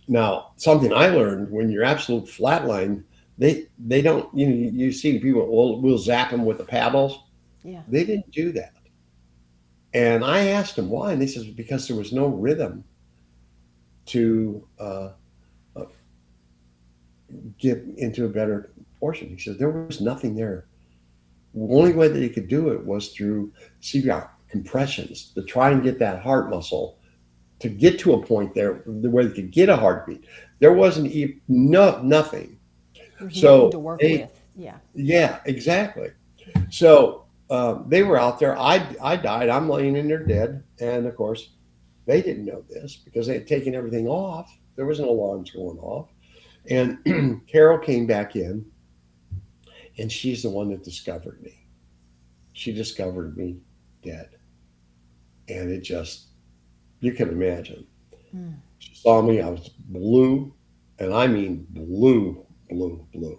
Now, something I learned when you're absolute flatline, they don't, you see people, we'll zap them with the paddles. Yeah. They didn't do that. And I asked them why, and they said because there was no rhythm to uh, get into a better portion. He said there was nothing there. The only way that he could do it was through CPR compressions to try and get that heart muscle to get to a point there where they could get a heartbeat. There wasn't even nothing. There's nothing to So work with. Yeah. yeah, exactly. So they were out there. I died. I'm laying in there dead, and of course they didn't know this because they had taken everything off. There was no alarms going off, and Carol came back in, and she's the one that discovered me. She discovered me dead, and it just you can imagine. Mm. She saw me. I was blue, and I mean blue, blue, blue.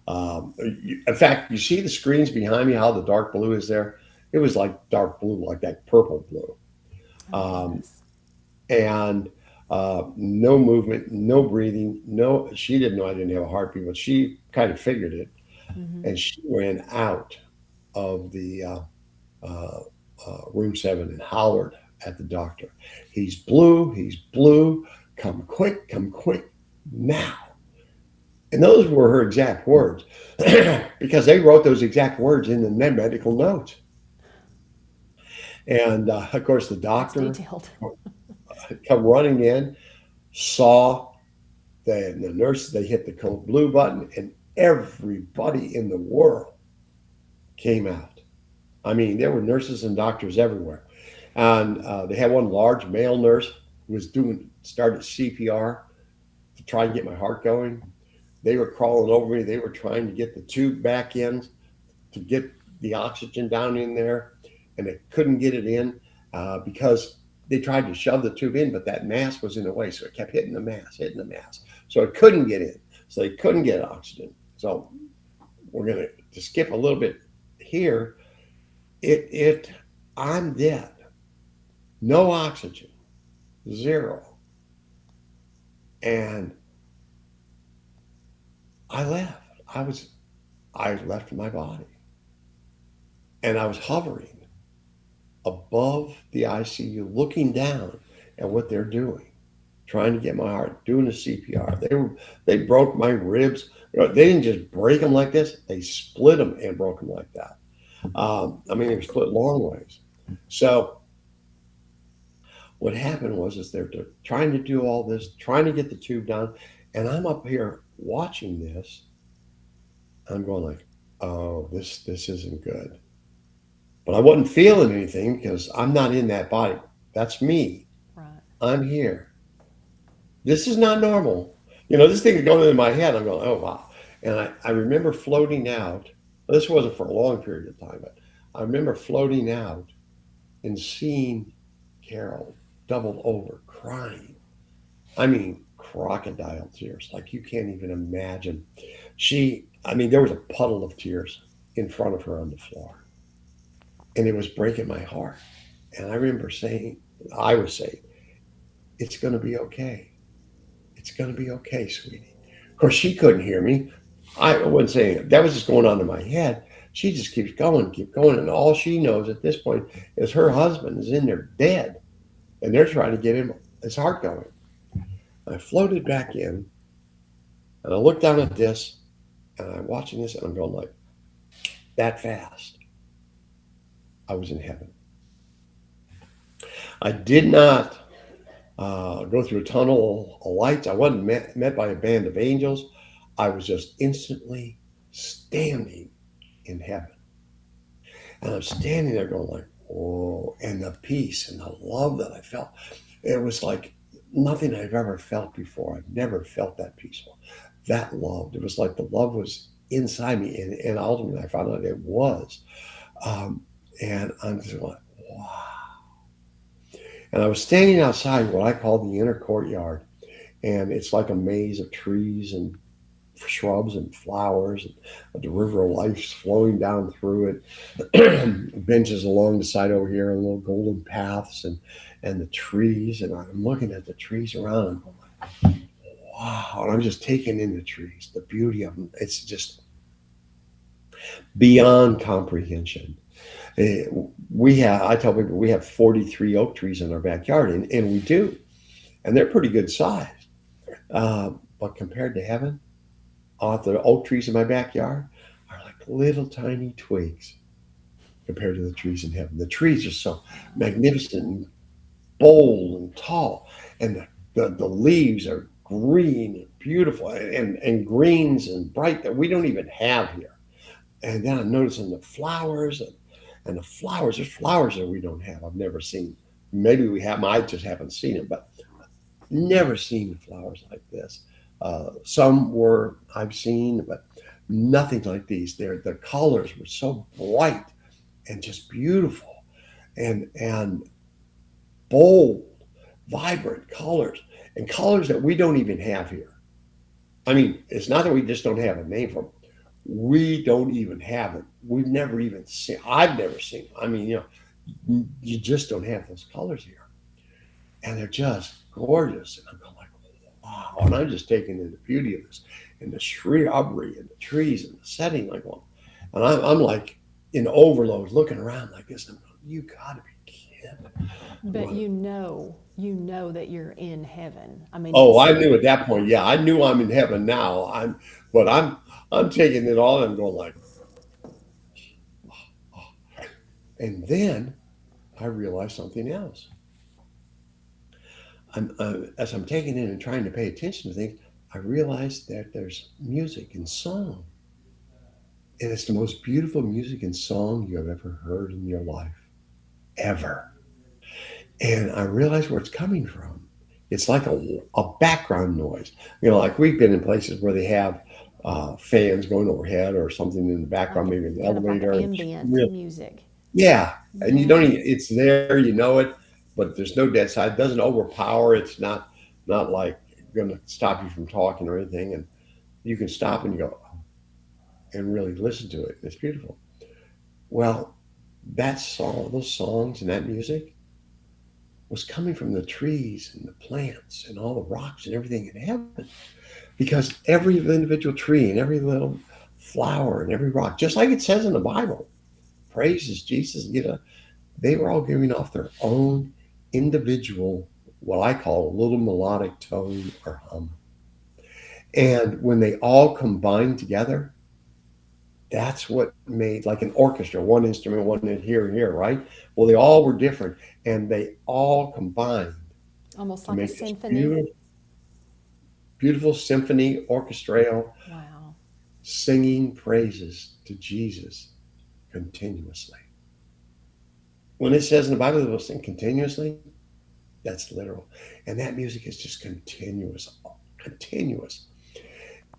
In fact, you see the screens behind me, how the dark blue is there? It was like dark blue, like that purple blue. Oh my Um, goodness. and no movement, no breathing. No, she didn't know I didn't have a heartbeat, but she kind of figured it. Hmm. And she ran out of the uh, room 7 and hollered at the doctor. He's blue. Come quick now. And those were her exact words because they wrote those exact words in the medical notes. And of course, the That's doctor detailed. come running in, saw the nurse, they hit the code blue button, and everybody in the world came out. I mean, there were nurses and doctors everywhere. And they had one large male nurse who was started CPR to try and get my heart going. They were crawling over me. They were trying to get the tube back in to get the oxygen down in there, and they couldn't get it in because they tried to shove the tube in, but that mass was in the way, so it kept hitting the mass. So it couldn't get in. So they couldn't get oxygen. So we're going to skip a little bit here. It I'm dead. No oxygen, zero. And I left. I left my body. And I was hovering above the ICU, looking down at what they're doing, trying to get my heart, doing the CPR. They broke my ribs. They didn't just break them like this; they split them and broke them like that. I mean, they were split long ways. So what happened was, is they're trying to do all this, trying to get the tube down, and I'm up here watching this. I'm going like, oh, this isn't good. But I wasn't feeling anything because I'm not in that body. That's me. Right. I'm here. This is not normal. This thing is going in my head. I'm going, oh, wow. And I remember floating out. This wasn't for a long period of time, but I remember floating out and seeing Carol doubled over, crying. I mean, crocodile tears, like you can't even imagine. I mean, there was a puddle of tears in front of her on the floor, and it was breaking my heart. And I remember saying, I was saying, it's going to be okay. It's going to be okay, sweetie. Of course, she couldn't hear me. I wasn't saying it. That was just going on in my head. She just keeps going, keep going. And all she knows at this point is her husband is in there dead. And they're trying to get him his heart going. I floated back in and I looked down at this and I'm watching this and I'm going like, that fast. I was in heaven. I did not go through a tunnel of lights. I wasn't met by a band of angels. I was just instantly standing in heaven. And I'm standing there going like, oh, and the peace and the love that I felt. It was like nothing I've ever felt before. I've never felt that peaceful, that loved. It was like the love was inside me. And ultimately I found out it was. Um, and I'm just like, wow. And I was standing outside what I call the inner courtyard. And it's like a maze of trees and shrubs and flowers, and the river of life's flowing down through it. Benches along the side over here, and little golden paths, and the trees. And I'm looking at the trees around, and I'm going, wow! And I'm just taking in the trees, the beauty of them. It's just beyond comprehension. Eh, We have, I tell people, we have 43 oak trees in our backyard, and we do, and they're pretty good size. But compared to heaven, the oak trees in my backyard are like little tiny twigs compared to the trees in heaven. The trees are so magnificent and bold and tall, and the leaves are green and beautiful and greens and bright that we don't even have here. And then I'm noticing the flowers and the flowers. There's flowers that we don't have. I've never seen. Maybe we have them. I just haven't seen them, but never seen flowers like this. Some were I've seen, but nothing like these. The colors were so bright and just beautiful and bold, vibrant colors and colors that we don't even have here. I mean, it's not that we just don't have a name for them. We don't even have it. We've never even seen. I've never seen. I mean, you just don't have those colors here, and they're just gorgeous. And I'm going like, wow! And I'm just taking in the beauty of this, and the shrubbery, and the trees, and the setting. Like, well, and I'm like in overload, looking around like this. And I'm going, you got to be kidding! But Well, you know that you're in heaven. I mean, oh, it's I knew at that point. Yeah, I knew I'm in heaven now. But I'm taking it all. And I'm going like, and then I realized something else. As I'm taking in and trying to pay attention to things, I realized that there's music and song, and it's the most beautiful music and song you have ever heard in your life, ever. And I realized where it's coming from. It's like a background noise. Like we've been in places where they have fans going overhead or something in the background, maybe an kind of like elevator. ambient music. Yeah, and you Yeah. don't even, it's there, you know it, but there's no dead side. It doesn't overpower. It's not like going to stop you from talking or anything. And you can stop and you go and really listen to it. It's beautiful. Well, that song, those songs and that music was coming from the trees and the plants and all the rocks and everything in heaven. Because every individual tree and every little flower and every rock, just like it says in the Bible, praises Jesus. They were all giving off their own individual, what I call a little melodic tone or hum. And when they all combined together, that's what made like an orchestra, one instrument, one in here and here, right? Well, they all were different and they all combined Almost to like a make this symphony. beautiful symphony orchestral Wow. singing praises to Jesus continuously. When it says in the Bible that they'll sing continuously, that's literal. And that music is just continuous, continuous.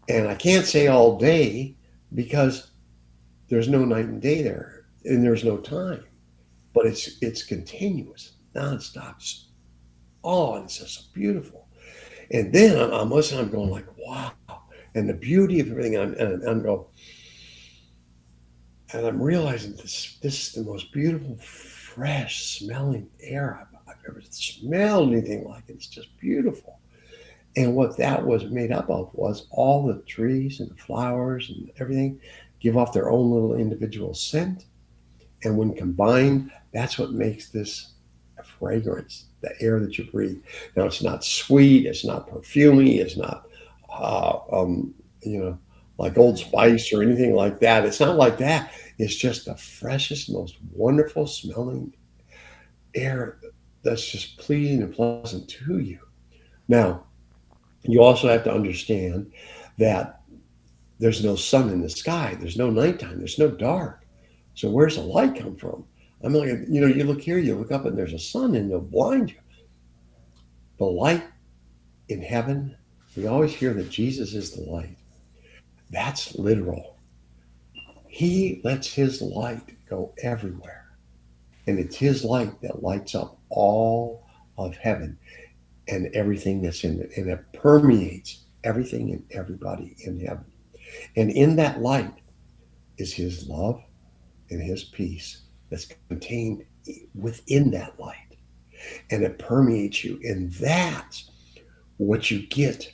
And I can't say all day because there's no night and day there, and there's no time. But it's continuous, nonstop. Oh, and it's just so beautiful. And then I'm listening. I'm going like, wow, and the beauty of everything. And I'm going, and I'm realizing this is the most beautiful, fresh smelling air ever smelled anything like it. It's just beautiful. And what that was made up of was all the trees and the flowers and everything give off their own little individual scent. And when combined, that's what makes this a fragrance, the air that you breathe. Now, it's not sweet, it's not perfumey, it's not, uh, um, you know, like Old Right. Spice or anything like that. It's not like that. It's just the freshest, most wonderful smelling air that's just pleasing and pleasant to you. Now, you also have to understand that there's no sun in the sky, there's no nighttime, there's no dark. So where's the light come from? I mean, like, you look here, you look up, and there's a sun, and they'll blind you. The light in heaven, we always hear that Jesus is the light. That's literal. He lets his light go everywhere, and it's his light that lights up all of heaven and everything that's in it, and it permeates everything and everybody in heaven. And in that light is his love and his peace that's contained within that light. And it permeates you. And that's what you get.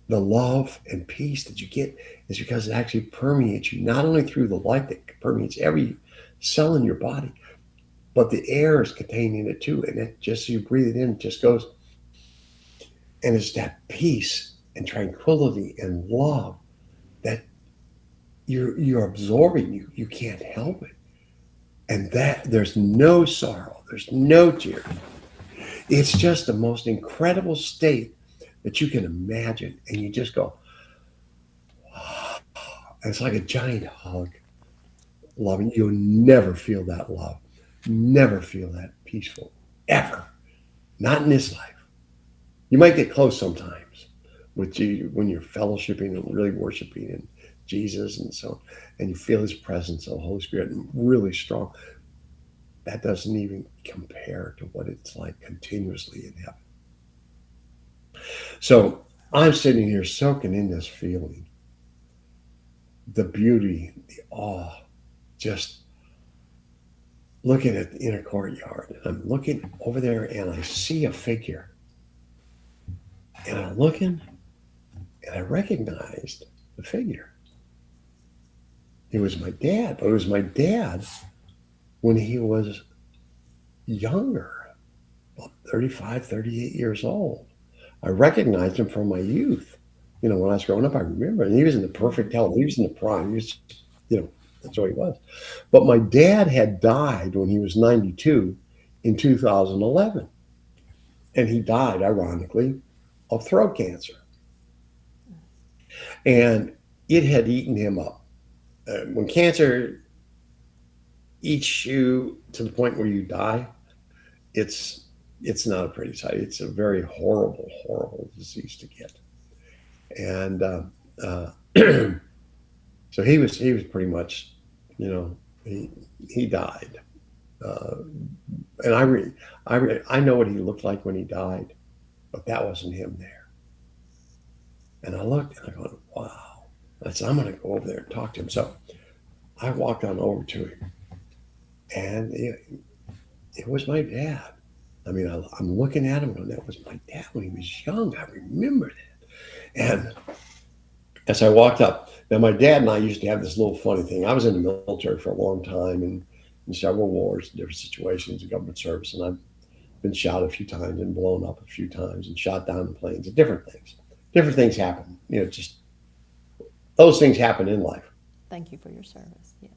The love and peace that you get is because it actually permeates you, not only through the light that permeates every cell in your body, but the air is contained in it too. And it just, you breathe it in, it just goes. And it's that peace and tranquility and love that you're absorbing. You can't help it. And that there's no sorrow, there's no tears. It's just the most incredible state that you can imagine. And you just go, and it's like a giant hug. Loving, you'll never feel that love, never feel that peaceful, ever. Not in this life. You might get close sometimes with you when you're fellowshipping and really worshiping and Jesus and so, and you feel his presence of the Holy Spirit and really strong. That doesn't even compare to what it's like continuously in heaven. So I'm sitting here soaking in this feeling, the beauty, the awe, just looking at the inner courtyard. And I'm looking over there and I see a figure. And I'm looking and I recognized the figure. It was my dad, but it was my dad when he was younger, about 35, 38 years old. I recognized him from my youth. When I was growing up, I remember, and he was in the perfect health. He was in the prime. He was, you know, that's what he was. But my dad had died when he was 92 in 2011. And he died, ironically, of throat cancer. And it had eaten him up. When cancer eats you to the point where you die, it's it's not a pretty sight. It's a very horrible, horrible disease to get. And uh, so he was pretty much, you know, he died. Uh, and I know what he looked like when he died, but that wasn't him there. And I looked and I go, wow. I said, I'm going to go over there and talk to him. So I walked on over to him, and it was my dad. I mean, I'm looking at him, and that was my dad when he was young. I remember that. And as I walked up, now my dad and I used to have this little funny thing. I was in the military for a long time and in several wars, different situations in government service, and I've been shot a few times and blown up a few times and shot down in planes and different things. Different things happen. Just those things happen in life. Thank you for your service. Yes.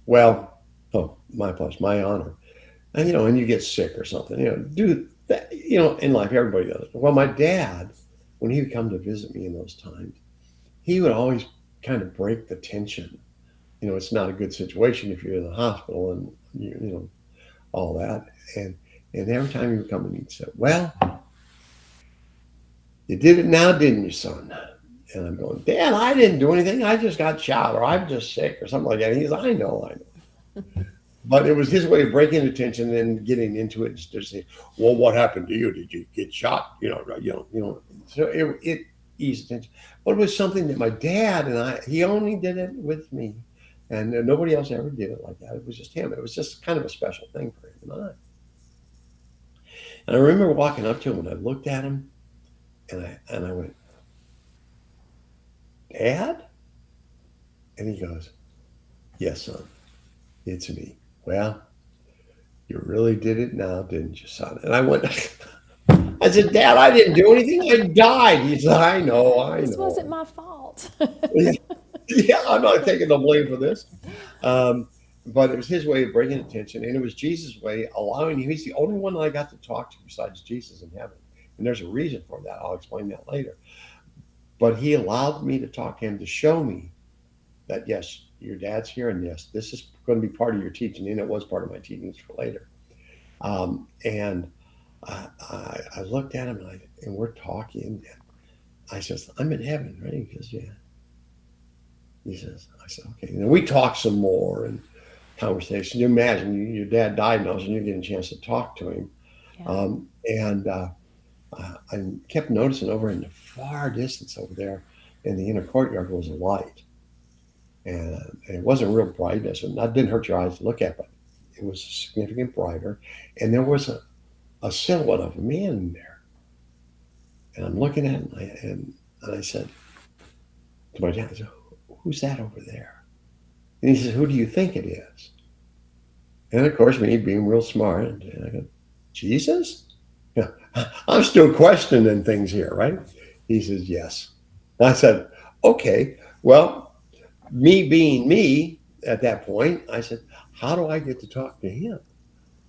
Well, oh, my plus, my honor. And and you get sick or something. Do that. In life, everybody does. Well, my dad, when he would come to visit me in those times, he would always kind of break the tension. It's not a good situation if you're in the hospital and all that. And every time he would come and he'd say, "Well, you did it now, didn't you, son?" And I'm going, "Dad, I didn't do anything. I just got shot, or I'm just sick, or something like that." And he's, "I know, I know." But it was his way of breaking the tension and getting into it. Just to say, "Well, what happened to you? Did you get shot?" So it eased the tension. But it was something that my dad and I. He only did it with me, and nobody else ever did it like that. It was just him. It was just kind of a special thing for him and I. And I remember walking up to him and I looked at him and I went, Dad? And he goes, Yes, son, it's me. Well, you really did it now, didn't you, son? And I went, I said, Dad, I didn't do anything. I died. He said, I This wasn't know. my fault. Yeah, yeah, I'm not taking the blame for this. Um, but it was his way of bringing attention, and it was Jesus' way, allowing him. He's the only one that I got to talk to besides Jesus in heaven. And there's a reason for that. I'll explain that later. But he allowed me to talk to him to show me that, yes, your dad's here, and yes, this is going to be part of your teaching. And it was part of my teachings for later. And I looked at him and we're talking. And I says, I'm in heaven, right? He goes, yeah. He says, I said, okay. And we talked some more and conversation. You imagine your dad died now, and you're getting a chance to talk to him. Yeah. And I kept noticing over in the far distance over there in the inner courtyard was a light. And it wasn't real brightness, and that didn't hurt your eyes to look at, but it was significant brighter. And there was a silhouette of a man in there. And I'm looking at it, and I said to my dad, I said, Who's that over there? And he says, Who do you think it is? And of course, me being real smart, and I go, Jesus? Yeah, I'm still questioning things here, right? He says, Yes. And I said, Okay, well, me being me at that point, I said, How do I get to talk to him?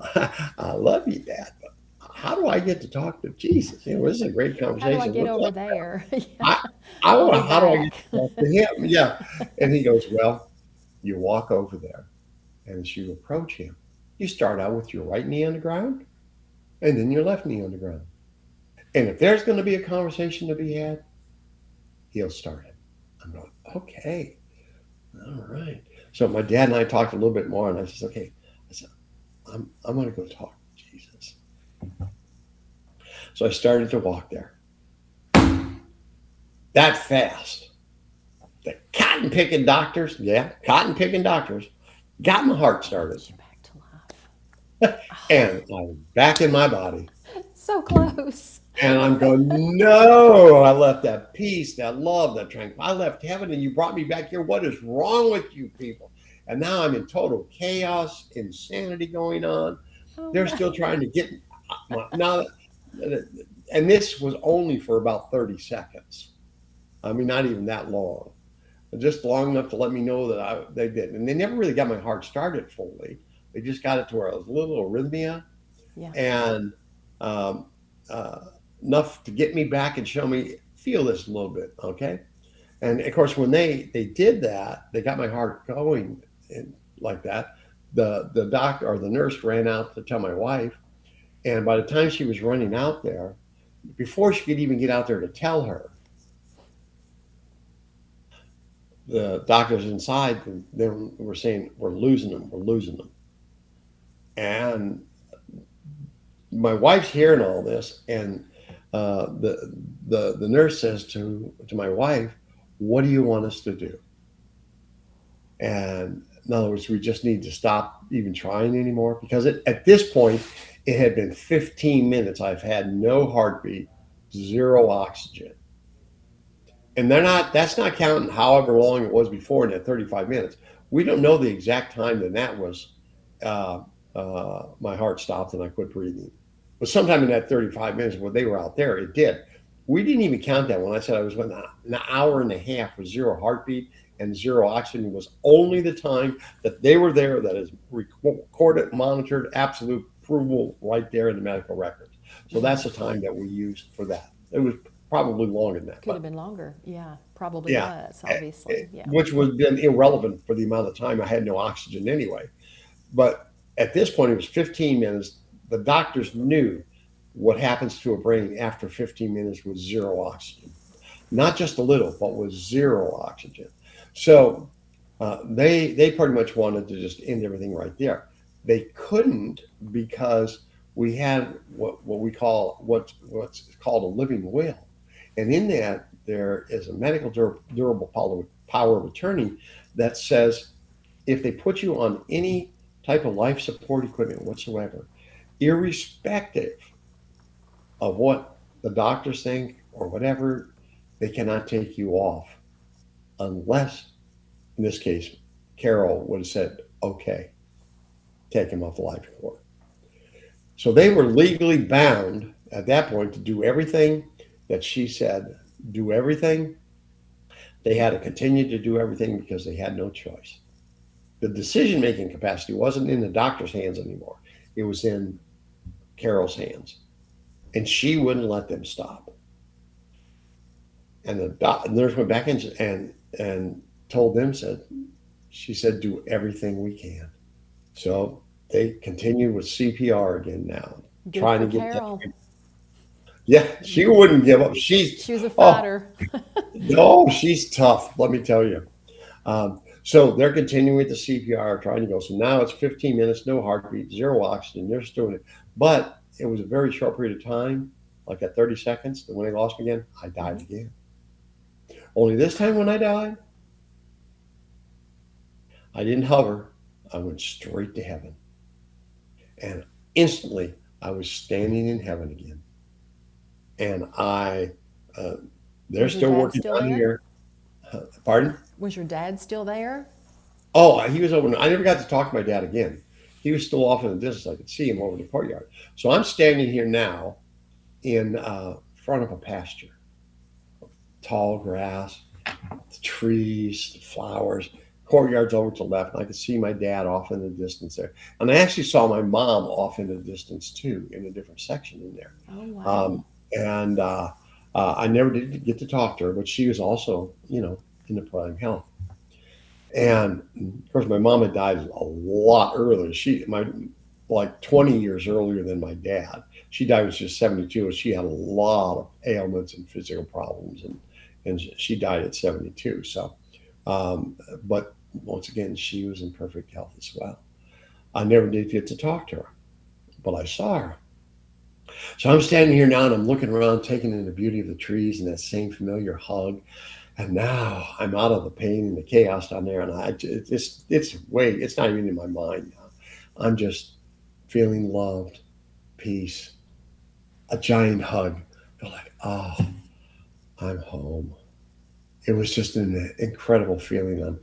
I love you, Dad, but how do I get to talk to Jesus? This is a great How do I conversation. get What's over up? there? Yeah. I, I I'll want be to, how do I get back. to talk to him? Yeah. And he goes, Well, you walk over there, and as you approach him, you start out with your right knee on the ground and then your left knee on the ground. And if there's going to be a conversation to be had, he'll start it. I'm going, Okay, all right. So my dad and I talked a little bit more, and I said, Okay, I said, I'm going to go talk to Jesus. So I started to walk there that fast. The cotton picking doctors, yeah, cotton picking doctors, got my heart started. Get you back to life. And I'm back in my body. So close. And I'm going, No, I left that peace, that love, that tranquility. I left heaven and you brought me back here. What is wrong with you people? And now I'm in total chaos, insanity going on. Oh They're no. still trying to get now. And this was only for about 30 seconds. I mean, not even that long. Just long enough to let me know that they did. And they never really got my heart started fully. They just got it to where I was a little arrhythmia Yeah. and um, uh, enough to get me back and show me, feel this a little bit, okay? And of course, when they did that, they got my heart going like that. The doctor or the nurse ran out to tell my wife. And by the time she was running out there, before she could even get out there to tell her, the doctors inside they were saying, we're losing them. And my wife's hearing all this, and the nurse says to my wife, "What do you want us to do?" And in other words, we just need to stop even trying anymore because at this point it had been 15 minutes. I've had no heartbeat, zero oxygen, and that's not counting however long it was before in that 35 minutes. We don't know the exact time that was. Uh, my heart stopped and I quit breathing. But sometime in that 35 minutes where they were out there, it did. We didn't even count that when I said I was going an hour and a half with zero heartbeat and zero oxygen was only the time that they were there. That is recorded, monitored, absolute approval right there in the medical records. So that's the time that we used for that. It was probably longer than that, Could have but been longer. Yeah. Probably yeah, was, obviously. Yeah. which would have been irrelevant for the amount of time I had no oxygen anyway. But at this point, it was 15 minutes. The doctors knew what happens to a brain after 15 minutes with zero oxygen. Not just a little, but with zero oxygen. So they pretty much wanted to just end everything right there. They couldn't because we had what's called a living will, and in that there is a medical durable power of attorney that says if they put you on any type of life support equipment whatsoever, irrespective. of what the doctors think or whatever, they cannot take you off unless, in this case, Carol would have said, okay, take him off the life support. So they were legally bound at that point to do everything that she said, do everything. They had to continue to do everything because they had no choice. The decision making capacity wasn't in the doctor's hands anymore, it was in Carol's hands. And she wouldn't let them stop. And the nurse went back in and told them, she said, do everything we can. So they continue with CPR again now, Good trying for to get that. Carol. Yeah, she wouldn't give up. She's, She was a oh, fighter. no, she's tough, let me tell you. So they're continuing with the CPR, trying to go. So now it's 15 minutes, no heartbeat, zero oxygen. They're still doing it. But it was a very short period of time, like at 30 seconds. Then when they lost me again, I died Mhm. again. Only this time when I died, I didn't hover. I went straight to heaven. And instantly, I was standing in heaven again. And uh, they're Was your still dad working still down there? here. Pardon? Was your dad still there? Oh, he was over. I never got to talk to my dad again. He was still off in the distance. I could see him over the courtyard. So I'm standing here now in front of a pasture, tall grass, the trees, the flowers. Courtyard's over to the left, and I could see my dad off in the distance there. And I actually saw my mom off in the distance too, in a different section in there. Oh, Um, wow. and I never did get to talk to her, but she was also, in the prime health. And of course, my mom had died a lot earlier. Like 20 years earlier than my dad. She died when she was 72, and she had a lot of ailments and physical problems, and she died at 72. So, but once again, she was in perfect health as well. I never did get to talk to her, but I saw her. So I'm standing here now, and I'm looking around, taking in the beauty of the trees and that same familiar hug. And now I'm out of the pain and the chaos down there, and it's not even in my mind now. I'm just feeling loved, peace, a giant hug. Feel like, oh, I'm home. It was just an incredible feeling. I'm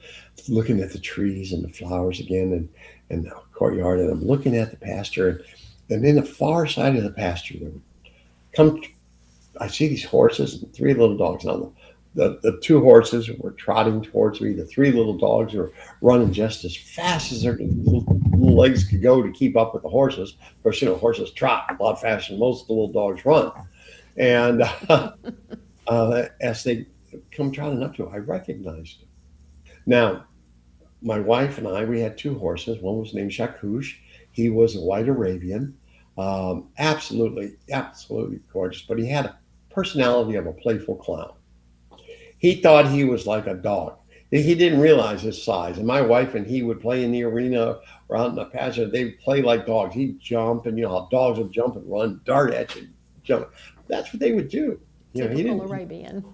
looking at the trees and the flowers again, and the courtyard, and I'm looking at the pasture, and in the far side of the pasture, there would come. I see these horses and three little dogs. Now, the two horses were trotting towards me. The three little dogs were running just as fast as their little legs could go to keep up with the horses. Of course, horses trot a lot faster than most of the little dogs run. And as they come trotting up to it, I recognized it. Now, my wife and I, we had two horses. One was named Shakouche. He was a white Arabian, absolutely, absolutely gorgeous. But he had a personality of a playful clown. He thought he was like a dog. He didn't realize his size. And my wife and he would play in the arena or out in the pasture. They would play like dogs. He'd jump, and you know how dogs would jump and run, dart at you, jump. That's what they would do. He Typical didn't. Arabian.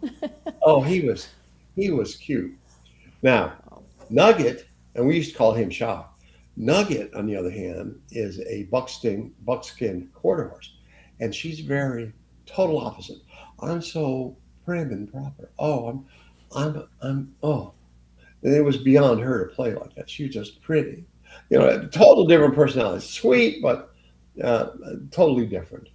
Oh, he was cute. Now, Oh, Nugget, and we used to call him Shaw. Nugget, on the other hand, is a buckskin quarter horse, and she's very total opposite. I'm so prim and proper. Oh, oh, and it was beyond her to play like that. She was just pretty, a total different personality. Sweet, but totally different.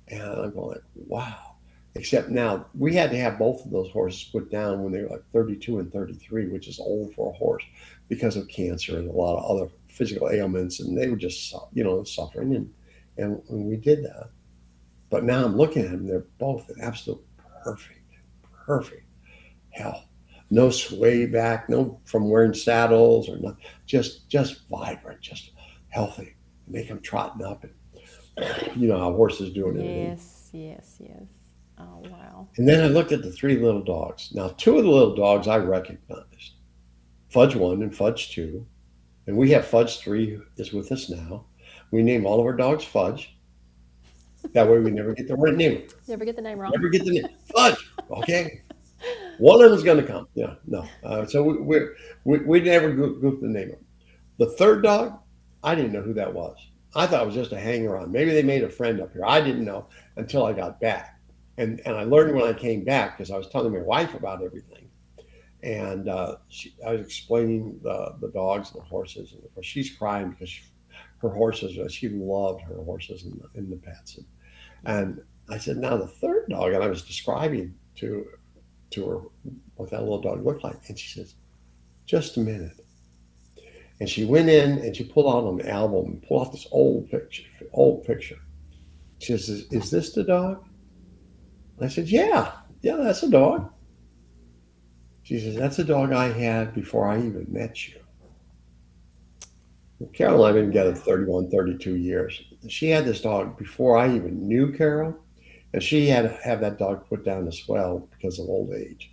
And I'm going like, wow. Except now we had to have both of those horses put down when they were like 32 and 33, which is old for a horse because of cancer and a lot of other physical ailments. And they were just, suffering. And we did that. But now I'm looking at them, they're both in absolute perfect, perfect health. No sway back, no from wearing saddles or not, just vibrant, just healthy. Make them trotting up, and you know how horses do it in an age. yes, yes, yes. Oh, wow. And then I looked at the three little dogs. Now, two of the little dogs I recognized, Fudge 1 and Fudge 2. And we have Fudge 3 is with us now. We name all of our dogs Fudge. That way we never get the right name. You ever get the name wrong? Never get the name. Fudge. Okay. One of them's going to come. Yeah, no. So we never goof the name of. The third dog, I didn't know who that was. I thought it was just a hanger on. Maybe they made a friend up here. I didn't know until I got back. And I learned when I came back because I was telling my wife about everything. And I was explaining the dogs and the horses. And of course, she's crying because her horses, she loved her horses and the pets. And I said, now the third dog, and I was describing to her what that little dog looked like. And she says, just a minute. And she went in and she pulled out an album and pulled out this old picture, old picture. She says, is this the dog? I said, yeah, that's a dog. She says, that's a dog I had before I even met you. Well, Carol and I have been together 31, 32 years. She had this dog before I even knew Carol, and she had to have that dog put down as well because of old age.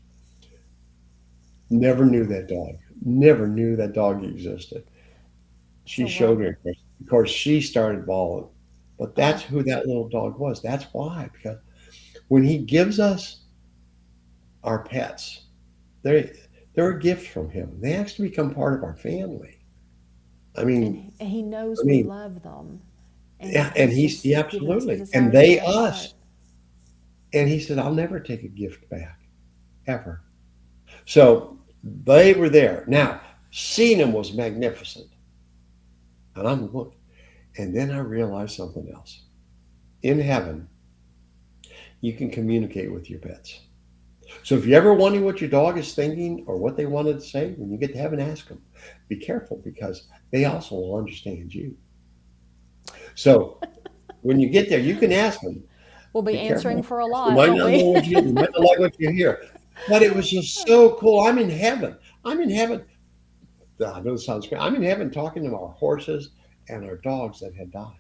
Never knew that dog. Never knew that dog existed. She So showed me, Robert, of course, she started bawling. But that's oh, who that little dog was. That's why, because when he gives us our pets, they they're a gift from him. They actually become part of our family. I mean, and he I knows we mean, love them, and yeah, and he's yeah, just given us the absolutely, and desires of they our us. heart. And he said, "I'll never take a gift back ever." So they were there. Now, seeing him was magnificent, and I'm look, and then I realized something else. In heaven, you can communicate with your pets. So if you ever wonder what your dog is thinking or what they wanted to say, when you get to heaven, ask them. Be careful because they also will understand you. So when you get there, you can ask them. We'll be Be answering careful. for a You lot, might won't not know we? what you might not like what you hear. But it was just so cool. I'm in heaven. I'm in heaven. I know it sounds great. I'm in heaven talking to our horses and our dogs that had died.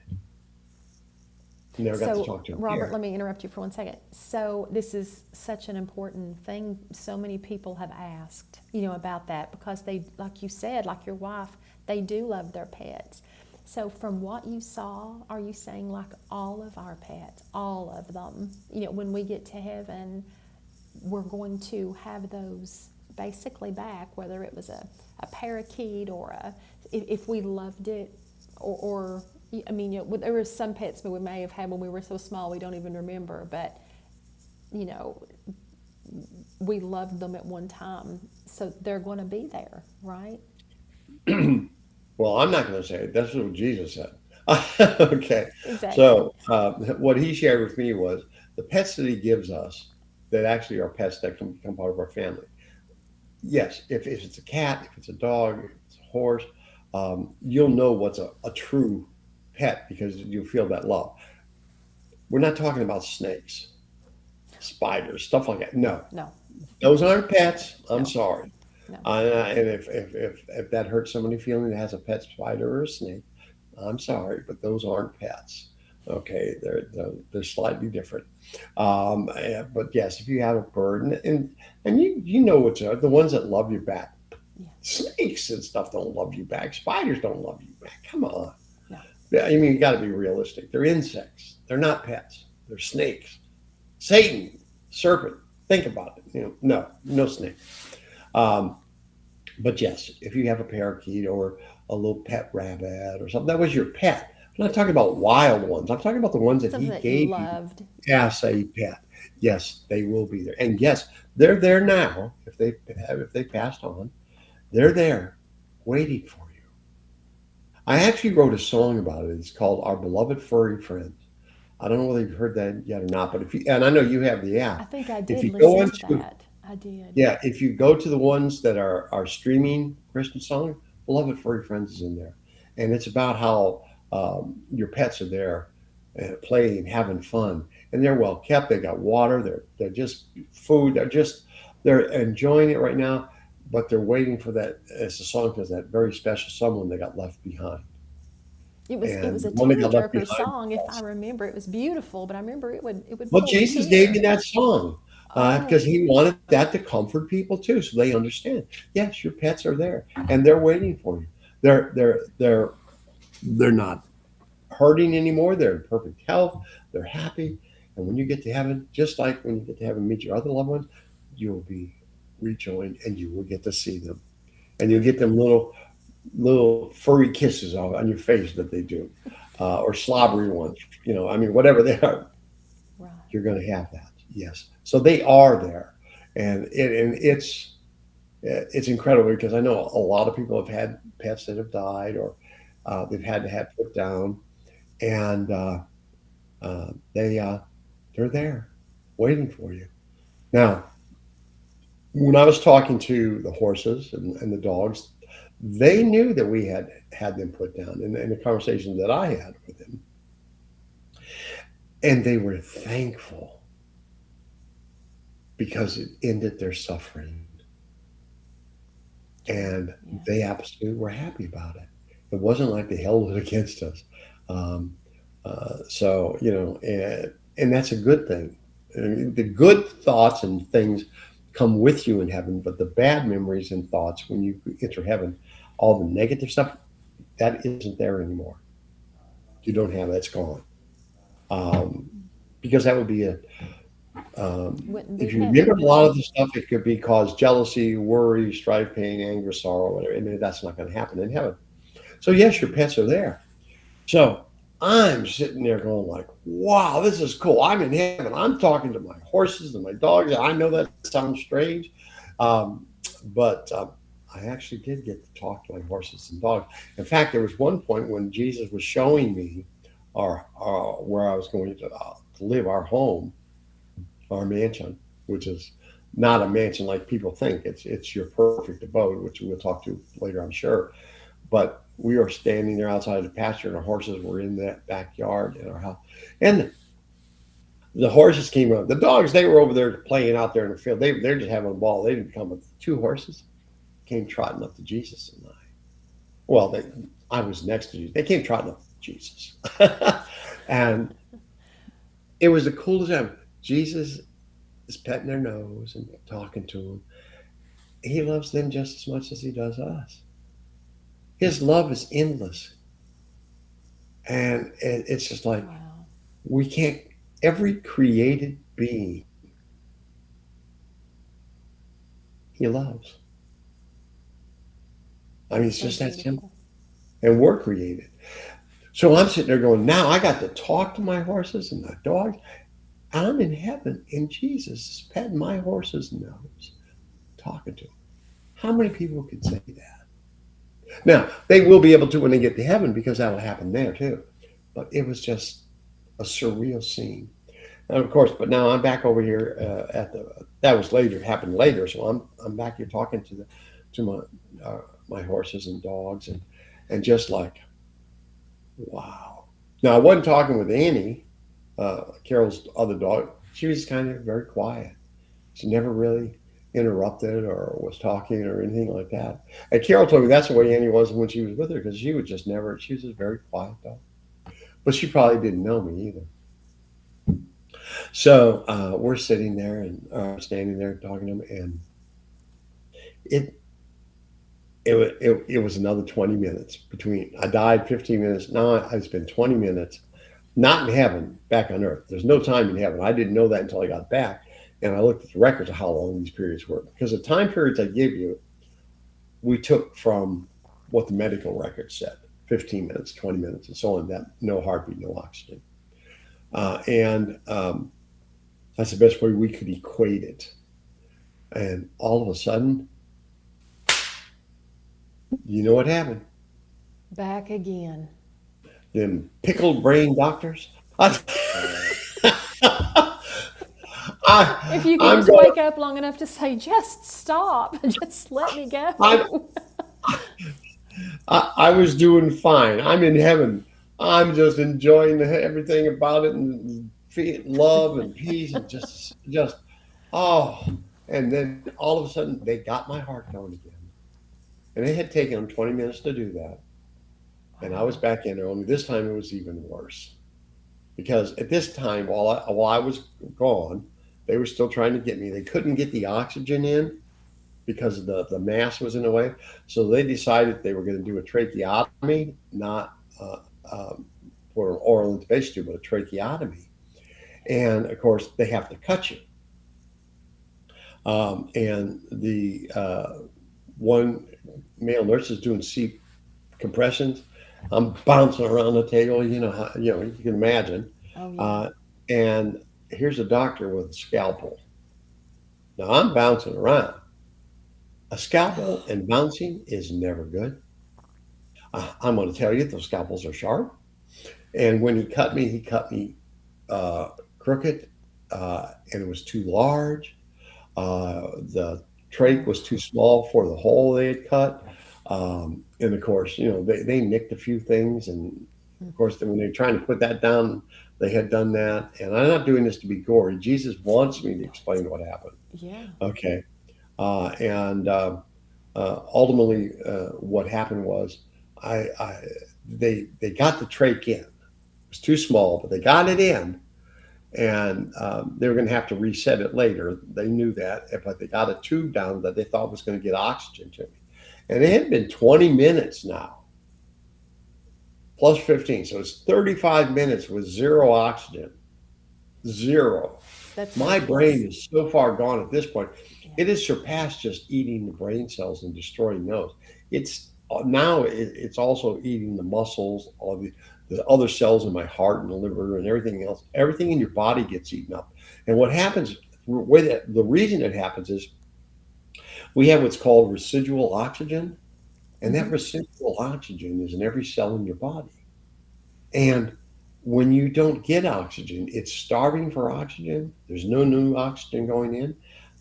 Never got to So, talk to them Robert, here. let me interrupt you for 1 second. So, this is such an important thing. So many people have asked, about that because they, like you said, like your wife, they do love their pets. So, from what you saw, are you saying like all of our pets, all of them, when we get to heaven, we're going to have those basically back, whether it was a parakeet or if we loved it, or I mean, there were some pets that we may have had when we were so small we don't even remember, but you know, we loved them at one time, so they're going to be there, right? Well, I'm not going to say it. That's what Jesus said. Okay. Exactly. So, what he shared with me was the pets that he gives us that actually are pets that can become part of our family. Yes, if it's a cat, if it's a dog, if it's a horse, you'll know what's a true pet because you feel that love. We're not talking about snakes, spiders, stuff like that. No, No, those aren't pets. I'm no, sorry. no. And if that hurts somebody feeling that has a pet spider or a snake, I'm sorry, but those aren't pets. Okay, they're slightly different. But yes, if you have a bird, and you know what's the ones that love you back. Yeah, Snakes and stuff don't love you back. Spiders don't love you back. Come on. no. Yeah, I mean, you got to be realistic. They're insects. They're not pets. They're snakes. Satan, serpent. Think about it. No snake. Um, but yes, if you have a parakeet or a little pet rabbit or something, that was your pet. I'm not talking about wild ones. I'm talking about the ones that Something he that you gave you loved. as a pet. Yes, they will be there. And yes, they're there now. If they passed on, they're there waiting for you. I actually wrote a song about it. It's called Our Beloved Furry Friends. I don't know whether you've heard that yet or not, but if you and I know you have the I app. think I If did you go listen to into that. I did. Yeah, if you go to the ones that are streaming Christian songs, Beloved Furry Friends is in there, and it's about how your pets are there, playing, having fun, and they're well kept. They got water. They're just food. They're enjoying it right now, but they're waiting for that. As the song says, that very special someone that got left behind, It was and a the one that got left tearjerker behind song, if I was us. remember. It was beautiful, but I remember it would Well, pull a Jesus gave me tear. that song because Oh, he wanted that to comfort people too, so they understand. Yes, your pets are there and they're waiting for you. They're not hurting anymore. They're in perfect health. They're happy, and when you get to heaven, just like when you get to heaven, meet your other loved ones, you'll be rejoined, and you will get to see them, and you'll get them little furry kisses on your face that they do. or slobbery ones. I mean, whatever they are, Right. you're going to have that. Yes. So they are there, and it's incredible because I know a lot of people have had pets that have died or they've had to have put down, and they're there waiting for you. Now, when I was talking to the horses and the dogs, they knew that we had had them put down in the conversations that I had with them, and they were thankful because it ended their suffering, and they Yes. absolutely were happy about it. It wasn't like they held it against us. Um, so and that's a good thing. I mean, the good thoughts and things come with you in heaven, but the bad memories and thoughts when you enter heaven, all the negative stuff that isn't there anymore. You don't have that's gone. Um, because that would be a Wouldn't be if you remember heaven, a lot no. of the stuff, it could be cause jealousy, worry, strife, pain, anger, sorrow, whatever. And that's not going to happen in heaven. So yes, your pets are there. So I'm sitting there going like, wow, this is cool. I'm in heaven. I'm talking to my horses and my dogs. I know that sounds strange, um, but I actually did get to talk to my horses and dogs. In fact, there was one point when Jesus was showing me our where I was going to live, our home, our mansion, which is not a mansion like people think. It's your perfect abode, which we'll talk to later, I'm sure. But we are standing there outside the pasture, and our horses were in that backyard in our house. And the horses came up. The dogs, they were over there playing out there in the field. They're just having a ball. They didn't come with two horses. Came trotting up to Jesus and I. Well, I was next to Jesus. They came trotting up to Jesus, and it was the coolest ever. Jesus is petting their nose and talking to them. He loves them just as much as he does us. His love is endless, and it's just like Wow. we can't. Every created being he loves. I mean, it's So just that simple. beautiful. And we're created. So I'm sitting there going, now I got to talk to my horses and my dogs. I'm in heaven, and Jesus is petting my horse's nose, talking to them. How many people could say that? Now, they will be able to when they get to heaven because that'll happen there too. But it was just a surreal scene. And of course, but now I'm back over here at the. That was later, happened later. So I'm back here talking to my horses and dogs and just like wow. Now I wasn't talking with Annie, Carol's other dog. She was kind of very quiet. She never really interrupted or was talking or anything like that. And Carol told me that's the way Annie was when she was with her because she would just never. She was just very quiet dog. But she probably didn't know me either. So we're sitting there and standing there talking to him, and it it was another 20 minutes between. I died 15 minutes. Now I spent 20 minutes not in heaven, back on earth. There's no time in heaven. I didn't know that until I got back, and I looked at the records of how long these periods were because the time periods I give you we took from what the medical records said. 15 minutes, 20 minutes, and so on. That no heartbeat, no oxygen, and that's the best way we could equate it. And all of a sudden, you know what happened? Back again. Them pickled brain doctors. I, If you could I'm just going. wake up long enough to say, just stop, just let me I, go. I was doing fine. I'm in heaven. I'm just enjoying everything about it and love and peace and just oh. And then all of a sudden, they got my heart going again. And it had taken them 20 minutes to do that. And I was Wow. back in there. Only this time it was even worse because at this time, while I was gone, they were still trying to get me. They couldn't get the oxygen in because the mass was in the way. So they decided they were going to do a tracheotomy, not for an oral intubation tube, but a tracheotomy. And of course, they have to cut you. And the one male nurse is doing C compressions. I'm bouncing around the table. You know how, you can imagine. Oh yeah. Uh, and here's a doctor with a scalpel. Now I'm bouncing around. A scalpel and bouncing is never good. I'm going to tell you, those scalpels are sharp. And when he cut me crooked, and it was too large. The trach Oh. was too small for the hole they had cut. And of course, they nicked a few things. And of course, then when they're trying to put that down, they had done that. And I'm not doing this to be gory. Jesus wants me to explain what happened. Yeah. Okay. And ultimately, what happened was they got the trach in. It was too small, but they got it in, and they were going to have to reset it later. They knew that, but they got a tube down that they thought was going to get oxygen to me. And it had been 20 minutes now, plus 15. So it's 35 minutes with zero oxygen. Zero. That's My hopeless. brain is so far gone at this point. Yeah. It has surpassed just eating the brain cells and destroying those. It's now it's also eating the muscles, all the other cells in my heart and the liver and everything else. Everything in your body gets eaten up. And what happens with it, the reason it happens is we have what's called residual oxygen, and that Hmm. residual oxygen is in every cell in your body. And when you don't get oxygen, it's starving for oxygen. There's no new oxygen going in.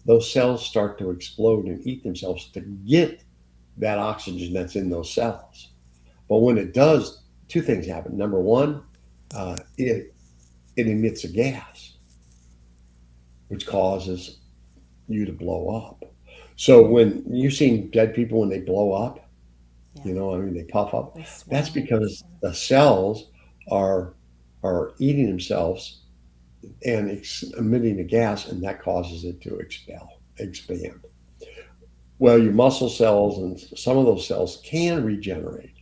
Those cells start to explode and eat themselves to get that oxygen that's in those cells. But when it does, two things happen. Number one, it emits a gas, which causes you to blow up. So when you've seen dead people when they blow up, Yeah. I mean, they puff up. They That's swell. because the cells are are eating themselves and emitting a gas, and that causes it to expand. Well, your muscle cells and some of those cells can regenerate,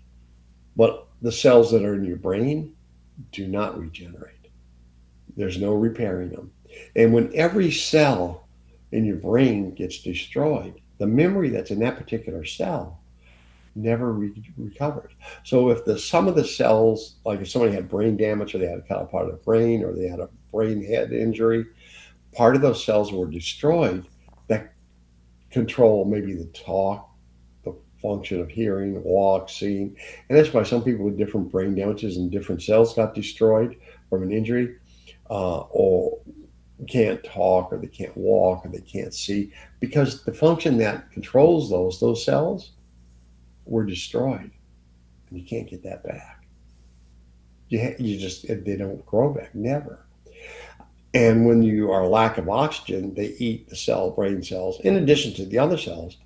but the cells that are in your brain do not regenerate. There's no repairing them. And when every cell in your brain gets destroyed, the memory that's in that particular cell never recovers. So if the some of the cells, like if somebody had brain damage or they had cut a part of the brain or they had a brain head injury, part of those cells were destroyed that control maybe the talk, the function of hearing, walk, seeing. And that's why some people with different brain damages and different cells got destroyed from an injury, or can't talk, or they can't walk, or they can't see, because the function that controls those cells were destroyed, and you can't get that back. You just they don't grow back, never. And when you are lack of oxygen, they eat the brain cells, in addition to the other cells.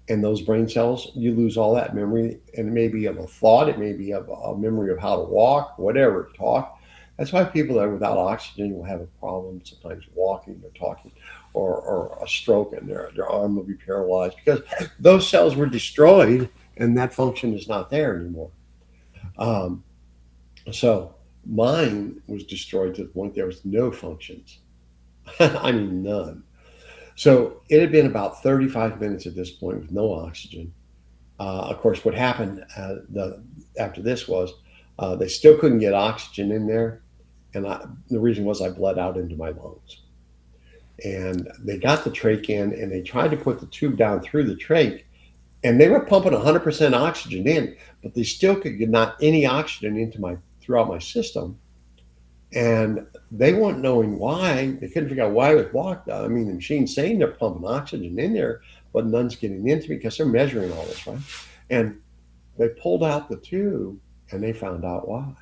And those brain cells, you lose all that memory, and it may be of a thought, it may be of a memory of how to walk, whatever, talk. That's why people that are without oxygen will have a problem sometimes walking or talking, or a stroke, and their arm will be paralyzed because those cells were destroyed and that function is not there anymore. Um, so mine was destroyed to the point there was no functions. I mean, none. So it had been about 35 minutes at this point with no oxygen. Of course, what happened after this was they still couldn't get oxygen in there, and the reason was I bled out into my lungs. And they got the trach in, and they tried to put the tube down through the trach, and they were pumping 100% oxygen in, but they still could get not any oxygen into my throughout my system. And they weren't knowing why. They couldn't figure out why it was blocked. I mean, the machine's saying they're pumping oxygen in there, but none's getting into me because they're measuring all this, right? And they pulled out the tube and they found out why.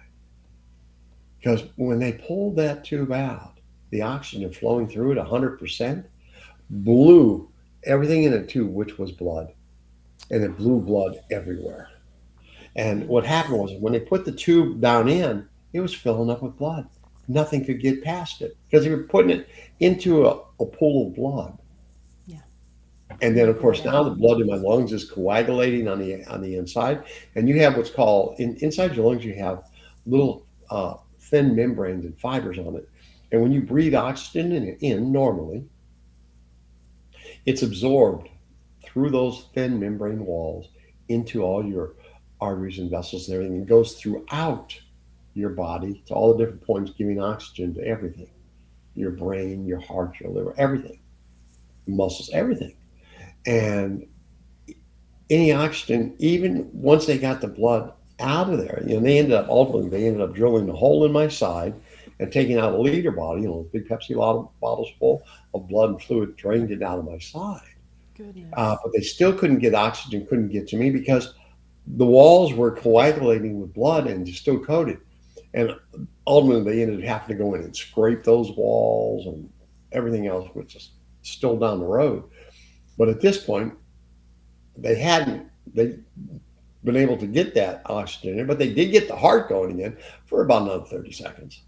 Because when they pulled that tube out, the oxygen flowing through it 100% blew everything in the tube, which was blood. And it blew blood everywhere. And what happened Goodness. was when they put the tube down in, it was filling up with blood. Nothing could get past it because they were putting it into a pool of blood. Yeah. And then, of Making it course, now the out. blood in my lungs is coagulating on the inside, and you have what's called inside your lungs. You have little thin membranes and fibers on it, and when you breathe oxygen in normally, it's absorbed through those thin membrane walls into all your arteries and vessels and everything. It goes throughout your body to all the different points, giving oxygen to everything, your brain, your heart, your liver, everything, muscles, everything. And any oxygen, even once they got the blood out of there, ultimately they ended up drilling a hole in my side and taking out a liter bottle, big Pepsi bottles full of blood and fluid, drained it out of my side. Goodness. But they still couldn't get oxygen, couldn't get to me because the walls were coagulating with blood and just still coated. And ultimately, they ended up having to go in and scrape those walls and everything else, which is still down the road. But at this point, they been able to get that oxygen in, but they did get the heart going again for about another 30 seconds.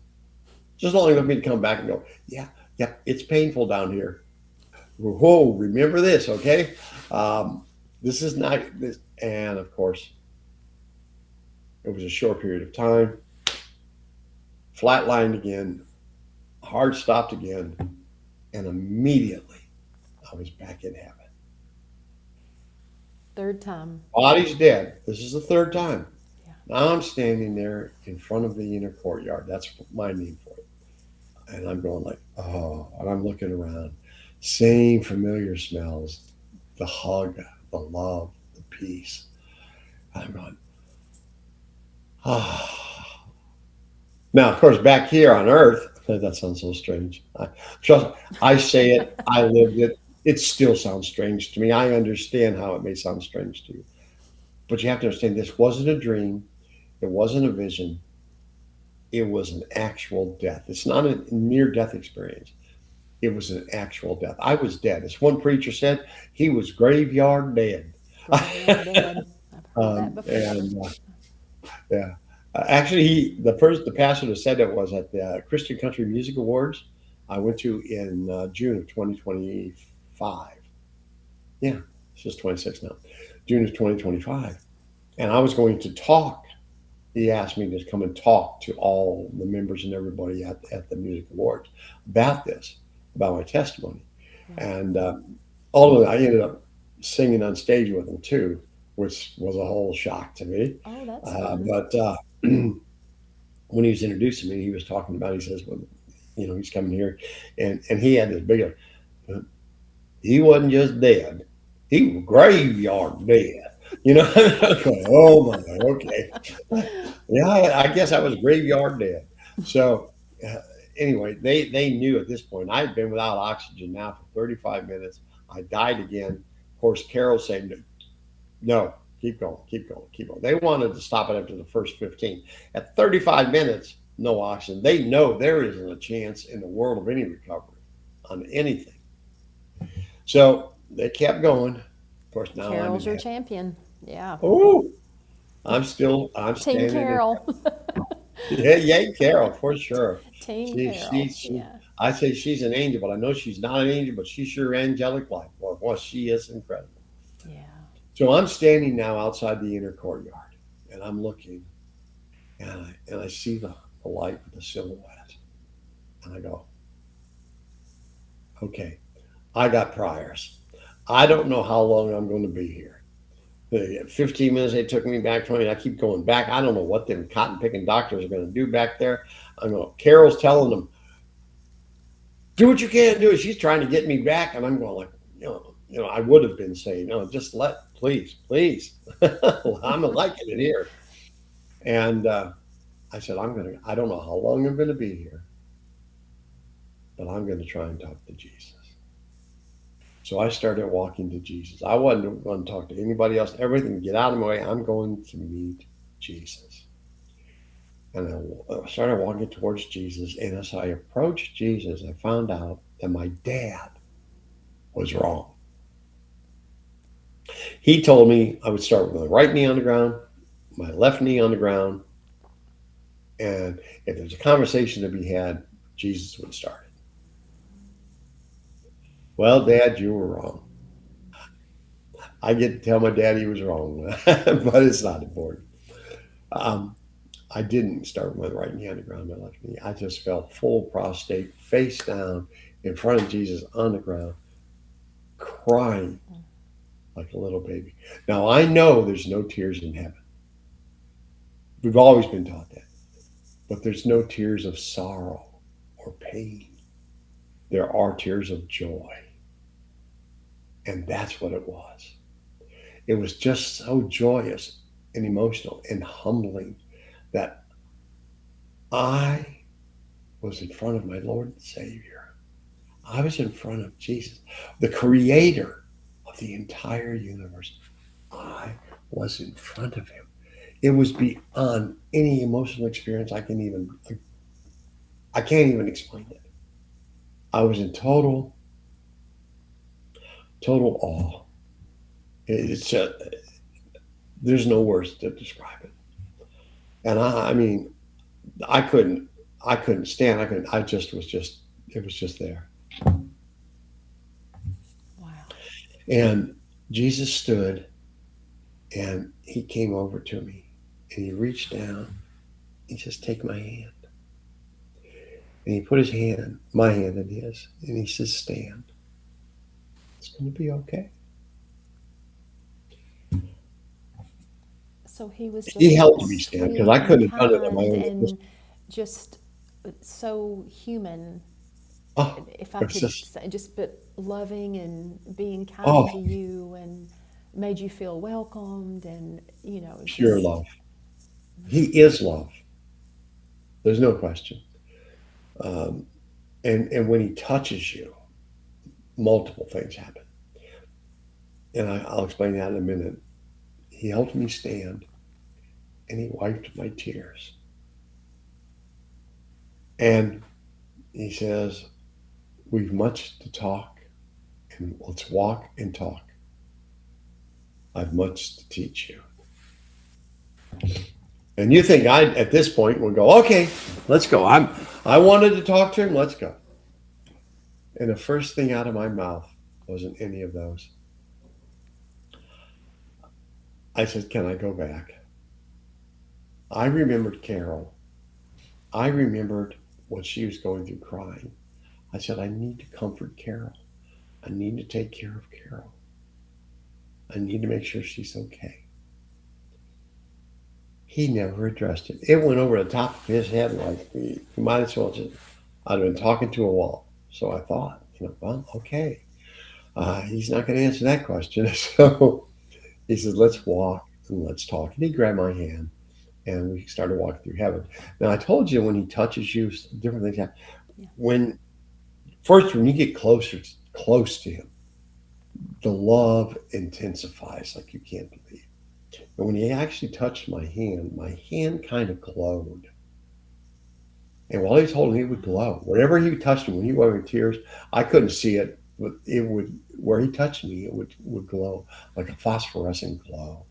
Just long enough for me to come back and go, yeah, yeah, it's painful down here. Whoa, remember this, okay? This is not this. And of course, it was a short period of time, flatlined again, heart stopped again, and immediately I was back in heaven. Third time. Body's dead. This is the third time. Yeah. Now I'm standing there in front of the inner courtyard. That's my name for it. And I'm going like, oh, and I'm looking around, same familiar smells, the hug, the love, the peace. And I'm going, ah. Now, of course, back here on Earth, that sounds so strange. Trust, I say it, I lived it. It still sounds strange to me. I understand how it may sound strange to you, but you have to understand this wasn't a dream. It wasn't a vision. It was an actual death. It's not a near death experience. It was an actual death. I was dead. As one preacher said, he was graveyard dead. Graveyard dead. I've heard that before. And yeah, actually, the pastor that said it was at the Christian Country Music Awards I went to in June of 2025. Yeah, it's just 26 now. June of 2025, and I was going to talk. He asked me to come and talk to all the members and everybody at the music awards about this, about my testimony. Yeah. And ultimately, I ended up singing on stage with him too, which was a whole shock to me. Oh, that's fun. But when he was introducing me, he was talking about, he says, well, he's coming here. And he had this big, he wasn't just dead, he was graveyard dead. I was going, oh my, okay. Yeah, I guess I was graveyard dead. So uh, anyway, they knew at this point I had been without oxygen now for 35 minutes. I died again. Of course, Carol saying, no, keep going, keep going, keep going. They wanted to stop it after the first 15. At 35 minutes, no oxygen. They know there isn't a chance in the world of any recovery on anything. So they kept going. Of course, now I'm in Carol's your heaven. champion. Yeah. Oh, I'm Team standing in. Carol. Yeah, yeah, Carol, for sure. Team She, she, Carol. she, Yeah. I say she's an angel, but I know she's not an angel, but she's sure angelic like. Boy, she is incredible. Yeah. So I'm standing now outside the inner courtyard, and I'm looking, and I see the light with the silhouette, and I go, okay, I got priors. I don't know how long I'm going to be here. The 15 minutes they took me back 20. I keep going back. I don't know what them cotton picking doctors are going to do back there. I know Carol's telling them, do what you can do. She's trying to get me back, and I'm going like, I would have been saying, no, just please, please. I'm liking it here. And I said, I don't know how long I'm going to be here, but I'm going to try and talk to Jesus. So I started walking to Jesus. I wasn't going to talk to anybody else. Everything, get out of my way. I'm going to meet Jesus. And I started walking towards Jesus. And as I approached Jesus, I found out that my dad was wrong. He told me I would start with my right knee on the ground, my left knee on the ground, and if there's a conversation to be had, Jesus would start it. Well, Dad, you were wrong. I get to tell my dad he was wrong, but it's not important. Um, I didn't start with my right knee on the ground, my left knee. I just fell full prostrate, face down, in front of Jesus on the ground, crying like a little baby. Now I know there's no tears in heaven. We've always been taught that. But there's no tears of sorrow or pain. There are tears of joy. And that's what it was. It was just so joyous and emotional and humbling that I was in front of my Lord and Savior. I was in front of Jesus, the creator of the entire universe. I was in front of him. It was beyond any emotional experience I can't even explain it. I was in total awe. It's there's no words to describe it. And I mean, I couldn't, I couldn't stand. I couldn't. I just was just. It was just there. Wow. And Jesus stood, and he came over to me, and he reached down. He says, "Take my hand." And he put my hand in his, and he says, "Stand. It's going to be okay." So he was He just helped me stand because sweet I and couldn't have done it on my kind own. and just so human, Oh, if I it was could just say, just but loving and being kind to oh, you and made you feel welcomed and, pure just, love. He is love. There's no question. Um, and when he touches you, multiple things happen. And I'll explain that in a minute. He helped me stand, and he wiped my tears. And he says, "We've much to talk, and let's walk and talk. I've much to teach you." And you think I, at this point, would go, "Okay, let's go." I wanted to talk to him. Let's go. And the first thing out of my mouth wasn't any of those. I said, "Can I go back?" I remembered Carol. I remembered what she was going through crying. I said, "I need to comfort Carol. I need to take care of Carol. I need to make sure she's okay." He never addressed it. It went over the top of his head like he might as well just, I'd have been talking to a wall. So I thought, well, okay. He's not going to answer that question. So he said, "Let's walk and let's talk." And he grabbed my hand and we started walking through heaven. Now, I told you when he touches you, different things happen. yeah, When first, when you get close to him, the love intensifies like you can't believe. And when he actually touched my hand kind of glowed. And while he was holding it, would glow. Whenever he touched me, when he wiped my tears, I couldn't see it, but it would, where he touched me, would glow like a phosphorescent glow.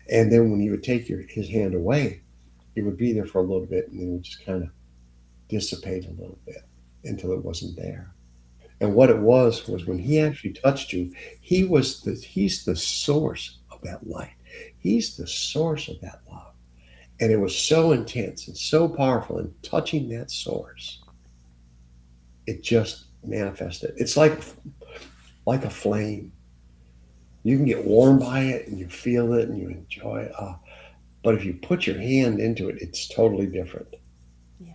And then when he would take his hand away, it would be there for a little bit and then it would just kind of dissipate a little bit until it wasn't there. And what it was when he actually touched you, he's the source of that light. He's the source of that love. And it was so intense and so powerful in touching that source. It just manifested. It's like a flame. You can get warmed by it and you feel it and you enjoy it. But if you put your hand into it, it's totally different. yeah.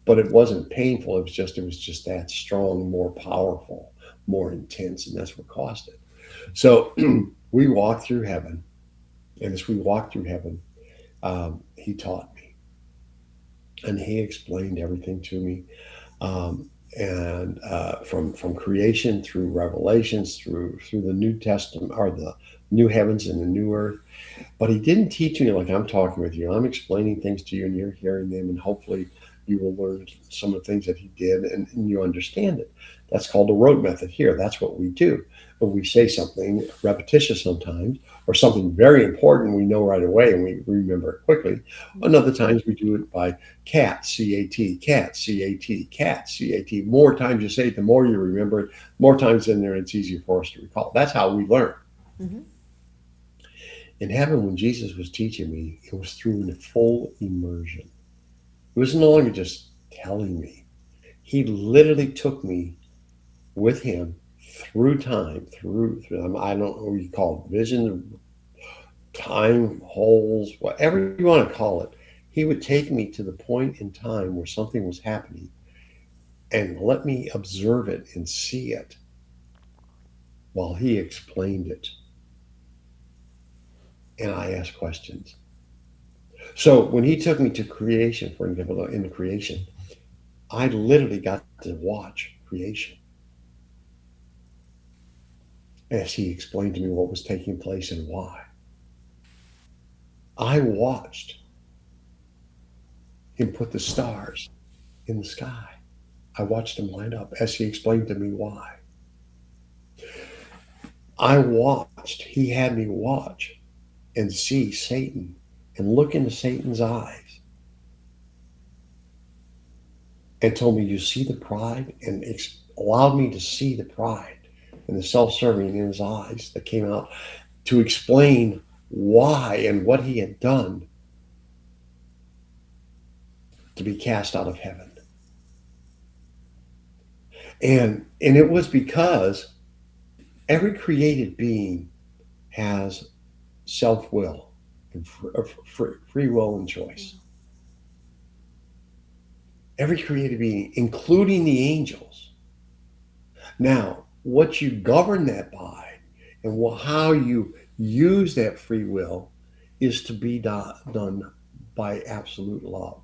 But it wasn't painful. It was just that strong, more powerful, more intense, and that's what caused it. So we walked through heaven, and as we walked through heaven, he taught me and he explained everything to me. And from creation through Revelations through the New Testament or the new heavens and the new earth. But he didn't teach me like I'm talking with you. I'm explaining things to you, and you're hearing them, and hopefully you will learn some of the things that he did, and you understand it. That's called the rote method here. That's what we do. When we say something repetitious sometimes, or something very important, we know right away and we remember it quickly. And other times we do it by cat, C-A-T, cat, C-A-T, cat, C-A-T. More times you say it, the more you remember it. More times in there, it's easier for us to recall. That's how we learn. Hmm. In heaven, when Jesus was teaching me, it was through a full immersion. It was no longer just telling me. He literally took me with him through time, through I don't know what you call it, vision, time holes, whatever you want to call it. he would take me to the point in time where something was happening and let me observe it and see it while he explained it. And I asked questions. So when he took me to creation, for example, in creation, I literally got to watch creation as he explained to me what was taking place and why. I watched him put the stars in the sky. I watched them line up as he explained to me why. He had me watch and see Satan and look into Satan's eyes and told me, you see the pride, and allowed me to see the pride and the self-serving in his eyes that came out to explain why and what he had done to be cast out of heaven. And it was because every created being has self-will and free will and choice. Every created being, including the angels. Now, what you govern that by and how you use that free will is to be done by absolute love.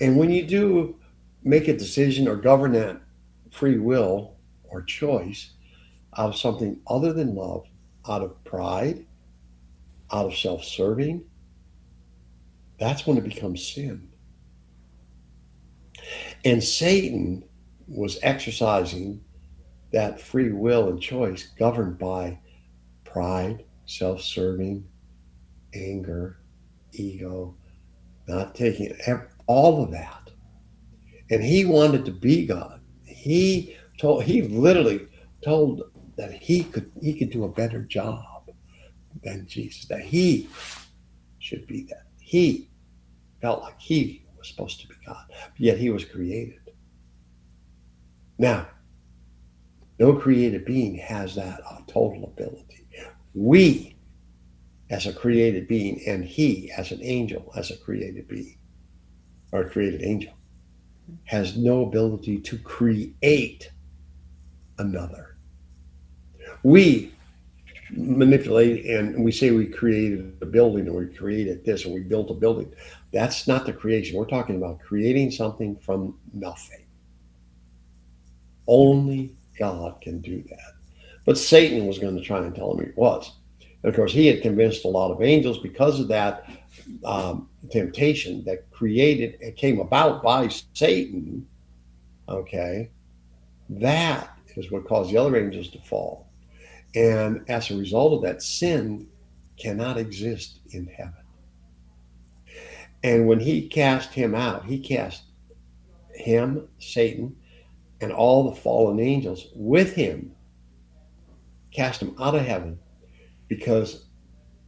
And when you do make a decision or govern that free will or choice out of something other than love, out of pride, out of self serving, that's when it becomes sin. And Satan was exercising that free will and choice governed by pride, self serving, anger, ego, not taking all of that. And he wanted to be God. He literally told that he could do a better job than Jesus, that he should be that. He felt like he was supposed to be God, yet he was created. Now, no created being has that total ability. We, as a created being, and he, as an angel, as a created being, or a created angel, has no ability to create another. We manipulate and we say we created a building or we created this or we built a building. That's not the creation. We're talking about creating something from nothing. Only God can do that. But Satan was going to try and tell him he was. And of course, he had convinced a lot of angels because of that temptation that created and came about by Satan. Okay, that is what caused the other angels to fall. And as a result of that, sin cannot exist in heaven. And when he cast him out, he cast him, Satan, and all the fallen angels with him, cast him out of heaven because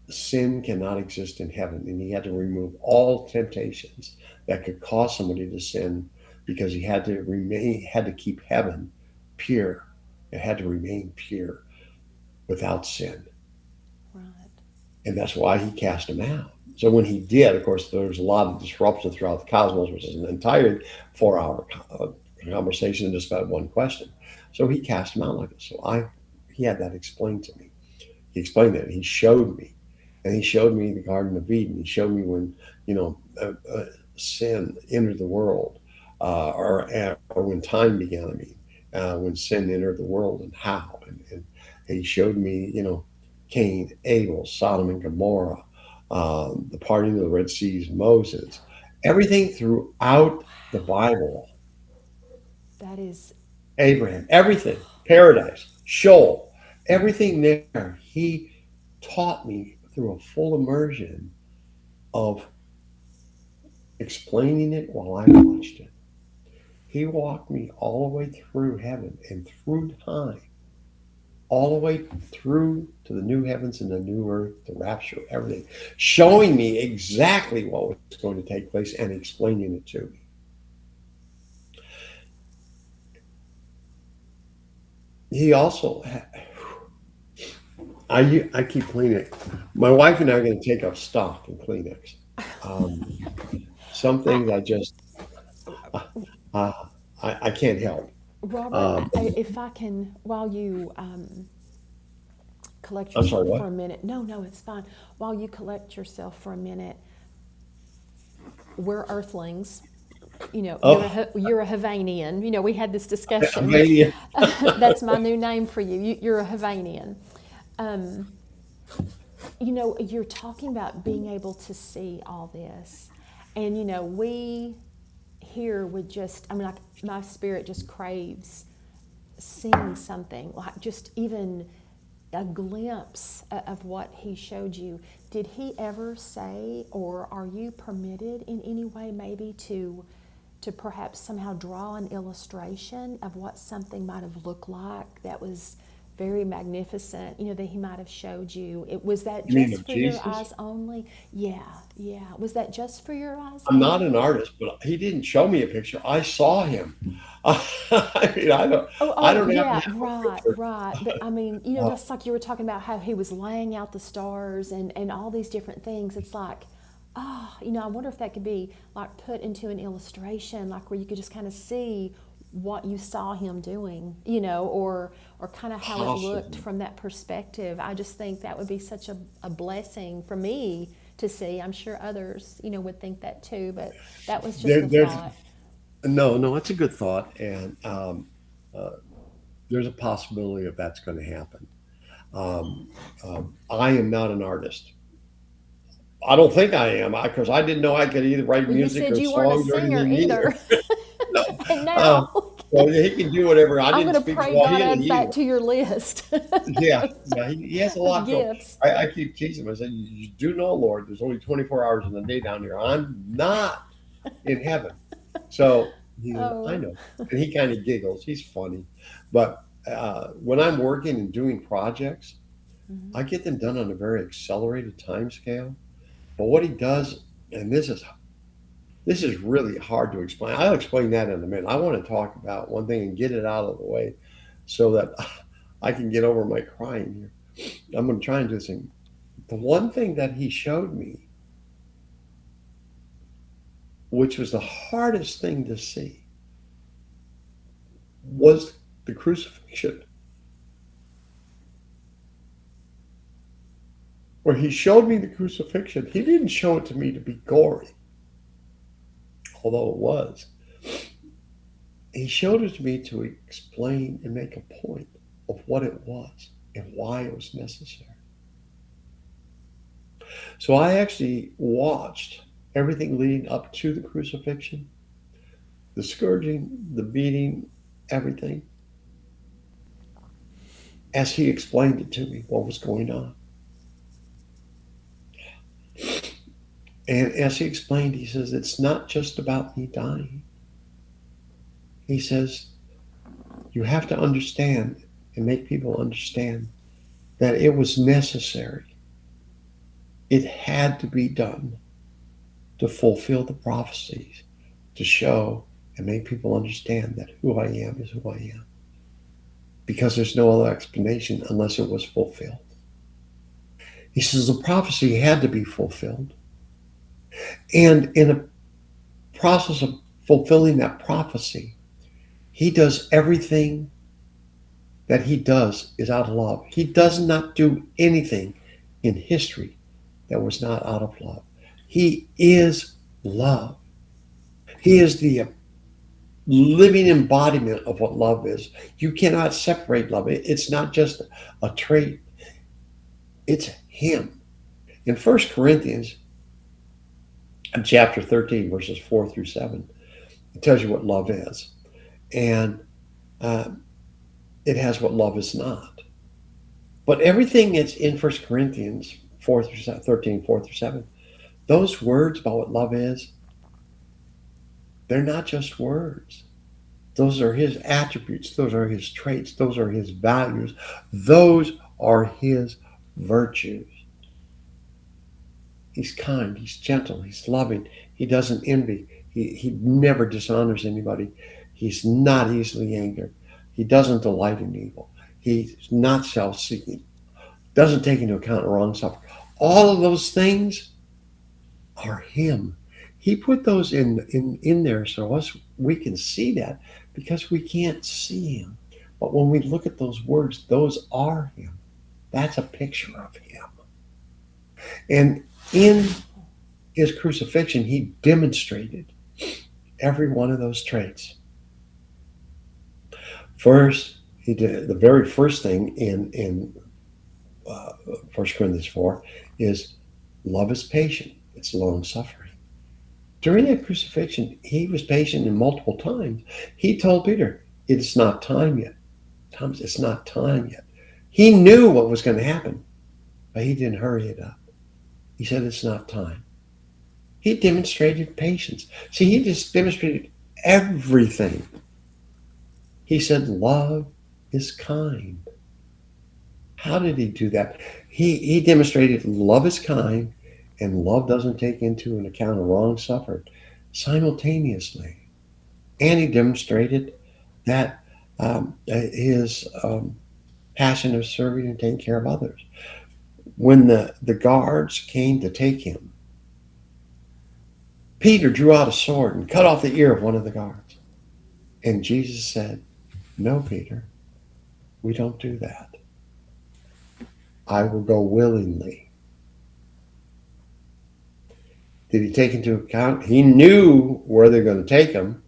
sin cannot exist in heaven. And he had to remove all temptations that could cause somebody to sin because he had to keep heaven pure. It had to remain pure without sin. Right. And that's why he cast him out. So when he did, of course, there was a lot of disruption throughout the cosmos, which is an entire 4-hour conversation in just about one question. So he cast him out like this. So he had that explained to me. He explained that. He showed me. And he showed me the Garden of Eden. He showed me when, sin entered the world, or when time began, when sin entered the world and how. And he showed me, Cain, Abel, Sodom and Gomorrah, the parting of the Red Seas, Moses, everything throughout the Bible, That is, Abraham, everything, paradise, Sheol, everything there. He taught me through a full immersion of explaining it while I watched it. He walked me all the way through heaven and through time, all the way through to the new heavens and the new earth, the rapture, everything, showing me exactly what was going to take place and explaining it to me. He also, I keep Kleenex. My wife and I are going to take up stock in Kleenex. Um, some I, things I just uh, uh, I can't help. Robert, Um, if I can, while you collect I'm sorry, yourself for what? a minute, no, no, it's fine. While you collect yourself for a minute, we're Earthlings. You know, Oh, you're a Havanian. You know, we had this discussion. Albania. That's my new name for you. You're a Havanian. Um, you know, you're talking about being able to see all this, and you know, we here would just. I mean, like my spirit just craves seeing something like just even a glimpse of what he showed you. Did he ever say, or are you permitted in any way, maybe to perhaps somehow draw an illustration of what something might have looked like that was very magnificent, you know, that he might have showed you? It was that You mean just of for your Jesus? eyes only? Yeah, yeah. Was that just for your eyes I'm not an only? artist, but he didn't show me a picture. I saw him. I mean, Oh, I oh, don't have to yeah, have a right, picture. right. But I mean, you know, Uh, just like you were talking about how he was laying out the stars and all these different things. It's like, oh, you know, I wonder if that could be like put into an illustration, like where you could just kind of see what you saw him doing, you know, or kind of how it looked Possibly. from that perspective. I just think that would be such a blessing for me to see. I'm sure others, you know, would think that too, but that was just There, a there's thought. no, no. It's a good thought, and uh, there's a possibility of that's going to happen. Um, I am not an artist. I don't think I am because I didn't know I could either write Well, you music said or you weren't a songs or singer anything either. either. No. And Uh, now so he can do whatever. I I'm didn't going to speak pray God Swahili adds that either. to your list Yeah, yeah, he has a of lot going. gifts. I keep teasing him. I said, "You do know, Lord, there's only 24 hours in the day down here. I'm not in heaven." So he says, "I Oh, know," and he kind of giggles. He's funny, but when I'm working and doing projects, mhm. I get them done on a very accelerated time scale. But what he does, and this is really hard to explain. I'll explain that in a minute. I want to talk about one thing and get it out of the way so that I can get over my crying here. I'm going to try and do this thing. The one thing that he showed me, which was the hardest thing to see, was the crucifixion. Where he showed me the crucifixion, he didn't show it to me to be gory, although it was. He showed it to me to explain and make a point of what it was and why it was necessary. So I actually watched everything leading up to the crucifixion, the scourging, the beating, everything, as he explained it to me, what was going on. And as he explained, he says, it's not just about me dying. He says, you have to understand and make people understand that it was necessary. It had to be done to fulfill the prophecies, to show and make people understand that who I am is who I am. Because there's no other explanation unless it was fulfilled. He says the prophecy had to be fulfilled. And in a process of fulfilling that prophecy, he does everything that he does is out of love. He does not do anything in history that was not out of love. He is love. He is the living embodiment of what love is. You cannot separate love. It's not just a trait, it's him. In First Corinthians, in chapter 13, verses 4 through 7, it tells you what love is. And uh, it has what love is not. But everything that's in First Corinthians 4 through 13, 4 through 7, those words about what love is, they're not just words. Those are his attributes. Those are his traits. Those are his values. Those are his virtues. He's kind. He's gentle. He's loving. He doesn't envy. He never dishonors anybody. He's not easily angered. He doesn't delight in evil. He's not self seeking. Doesn't take into account wrong stuff. All of those things are him. He put those in there so we can see that because we can't see him. But when we look at those words, those are him. That's a picture of him. And in his crucifixion, he demonstrated every one of those traits. First, he did the very first thing in 1 Corinthians 4 is love is patient, it's long suffering. During that crucifixion, he was patient in multiple times. He told Peter, it's not time yet. Thomas, it's not time yet. He knew what was going to happen, but he didn't hurry it up. He said, it's not time. He demonstrated patience. See, he just demonstrated everything. He said, love is kind. How did he do that? He demonstrated love is kind and love doesn't take into an account of wrong suffered simultaneously. And he demonstrated that his passion of serving and taking care of others. When the guards came to take him, Peter drew out a sword and cut off the ear of one of the guards. And Jesus said, no, Peter, we don't do that. I will go willingly. Did he take into account? He knew where they're going to take him.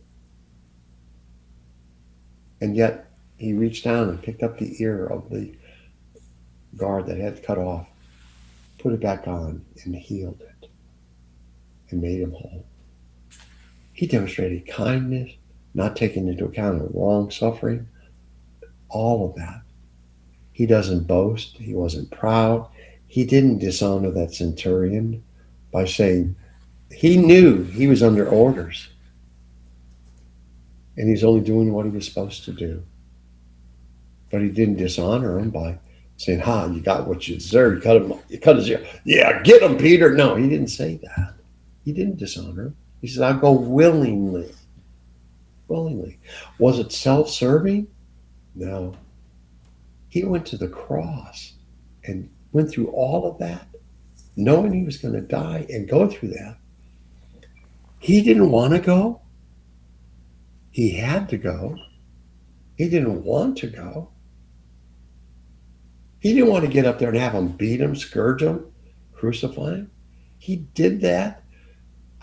And yet he reached down and picked up the ear of the guard that had cut off, put it back on, and healed it and made him whole. He demonstrated kindness, not taking into account of wrong suffering, all of that. He doesn't boast. He wasn't proud. He didn't dishonor that centurion by saying he knew he was under orders and he's only doing what he was supposed to do. But he didn't dishonor him by saying, you got what you deserve. You cut his ear. Yeah, get him, Peter. No, he didn't say that. He didn't dishonor him. He said, I'll go willingly. Willingly. Was it self-serving? No. He went to the cross and went through all of that, knowing he was going to die and go through that. He didn't want to go. He had to go. He didn't want to go. He didn't want to get up there and have them beat him, scourge him, crucify him. He did that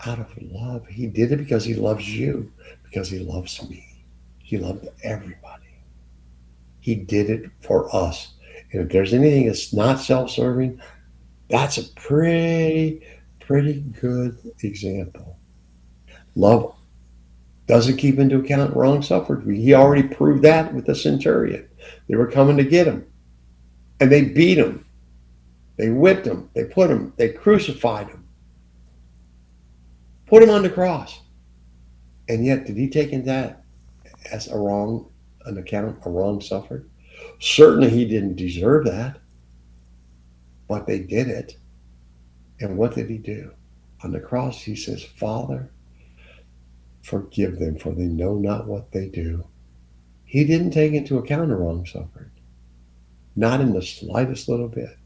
out of love. He did it because he loves you, because he loves me. He loved everybody. He did it for us. And if there's anything that's not self-serving, that's a pretty good example. Love doesn't keep into account wrong suffered. He already proved that with the centurion. They were coming to get him. And they beat him. They whipped him. They crucified him. Put him on the cross. And yet, did he take in that as a wrong suffered? Certainly he didn't deserve that. But they did it. And what did he do? On the cross, he says, Father, forgive them, for they know not what they do. He didn't take into account a wrong suffered. Not in the slightest little bit.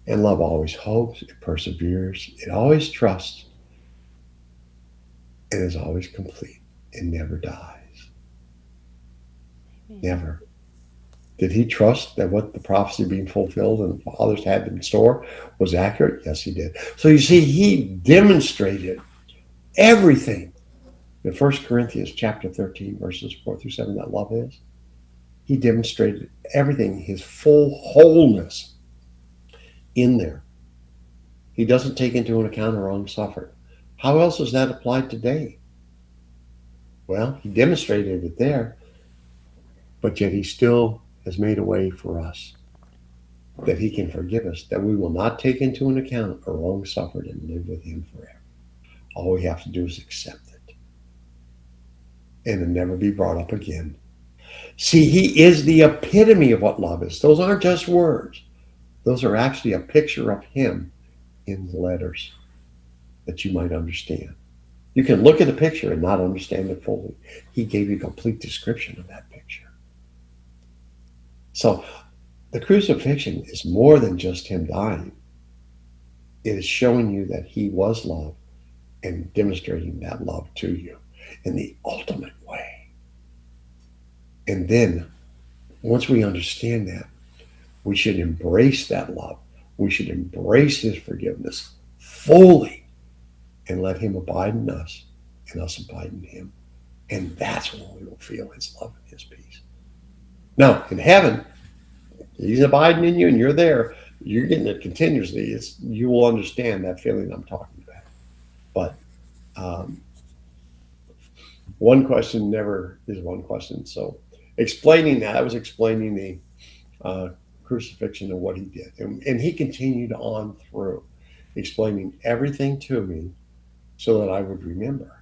And love always hopes, it perseveres, it always trusts, and is always complete. It never dies. Never. Did he trust that what the prophecy being fulfilled and the fathers had in store was accurate? Yes, he did. So you see, he demonstrated everything in 1 Corinthians chapter 13, verses 4 through 7, that love is. He demonstrated everything, his full wholeness in there. He doesn't take into account a wrong suffered. How else is that applied today? Well, he demonstrated it there, but yet he still has made a way for us that he can forgive us, that we will not take into an account a wrong suffered and live with him forever. All we have to do is accept it and it'll never be brought up again. See, he is the epitome of what love is. Those aren't just words. Those are actually a picture of him in letters that you might understand. You can look at the picture and not understand it fully. He gave you a complete description of that picture. So the crucifixion is more than just him dying. it is showing you that he was love and demonstrating that love to you in the ultimate way. And then once we understand that, we should embrace that love. We should embrace his forgiveness fully and let him abide in us and us abide in him. And that's when we will feel his love and his peace. Now, in heaven, he's abiding in you and you're there. You're getting it continuously. You will understand that feeling I'm talking about. But one question never is one question. So explaining that, I was explaining the crucifixion and what he did. And he continued on through explaining everything to me so that I would remember.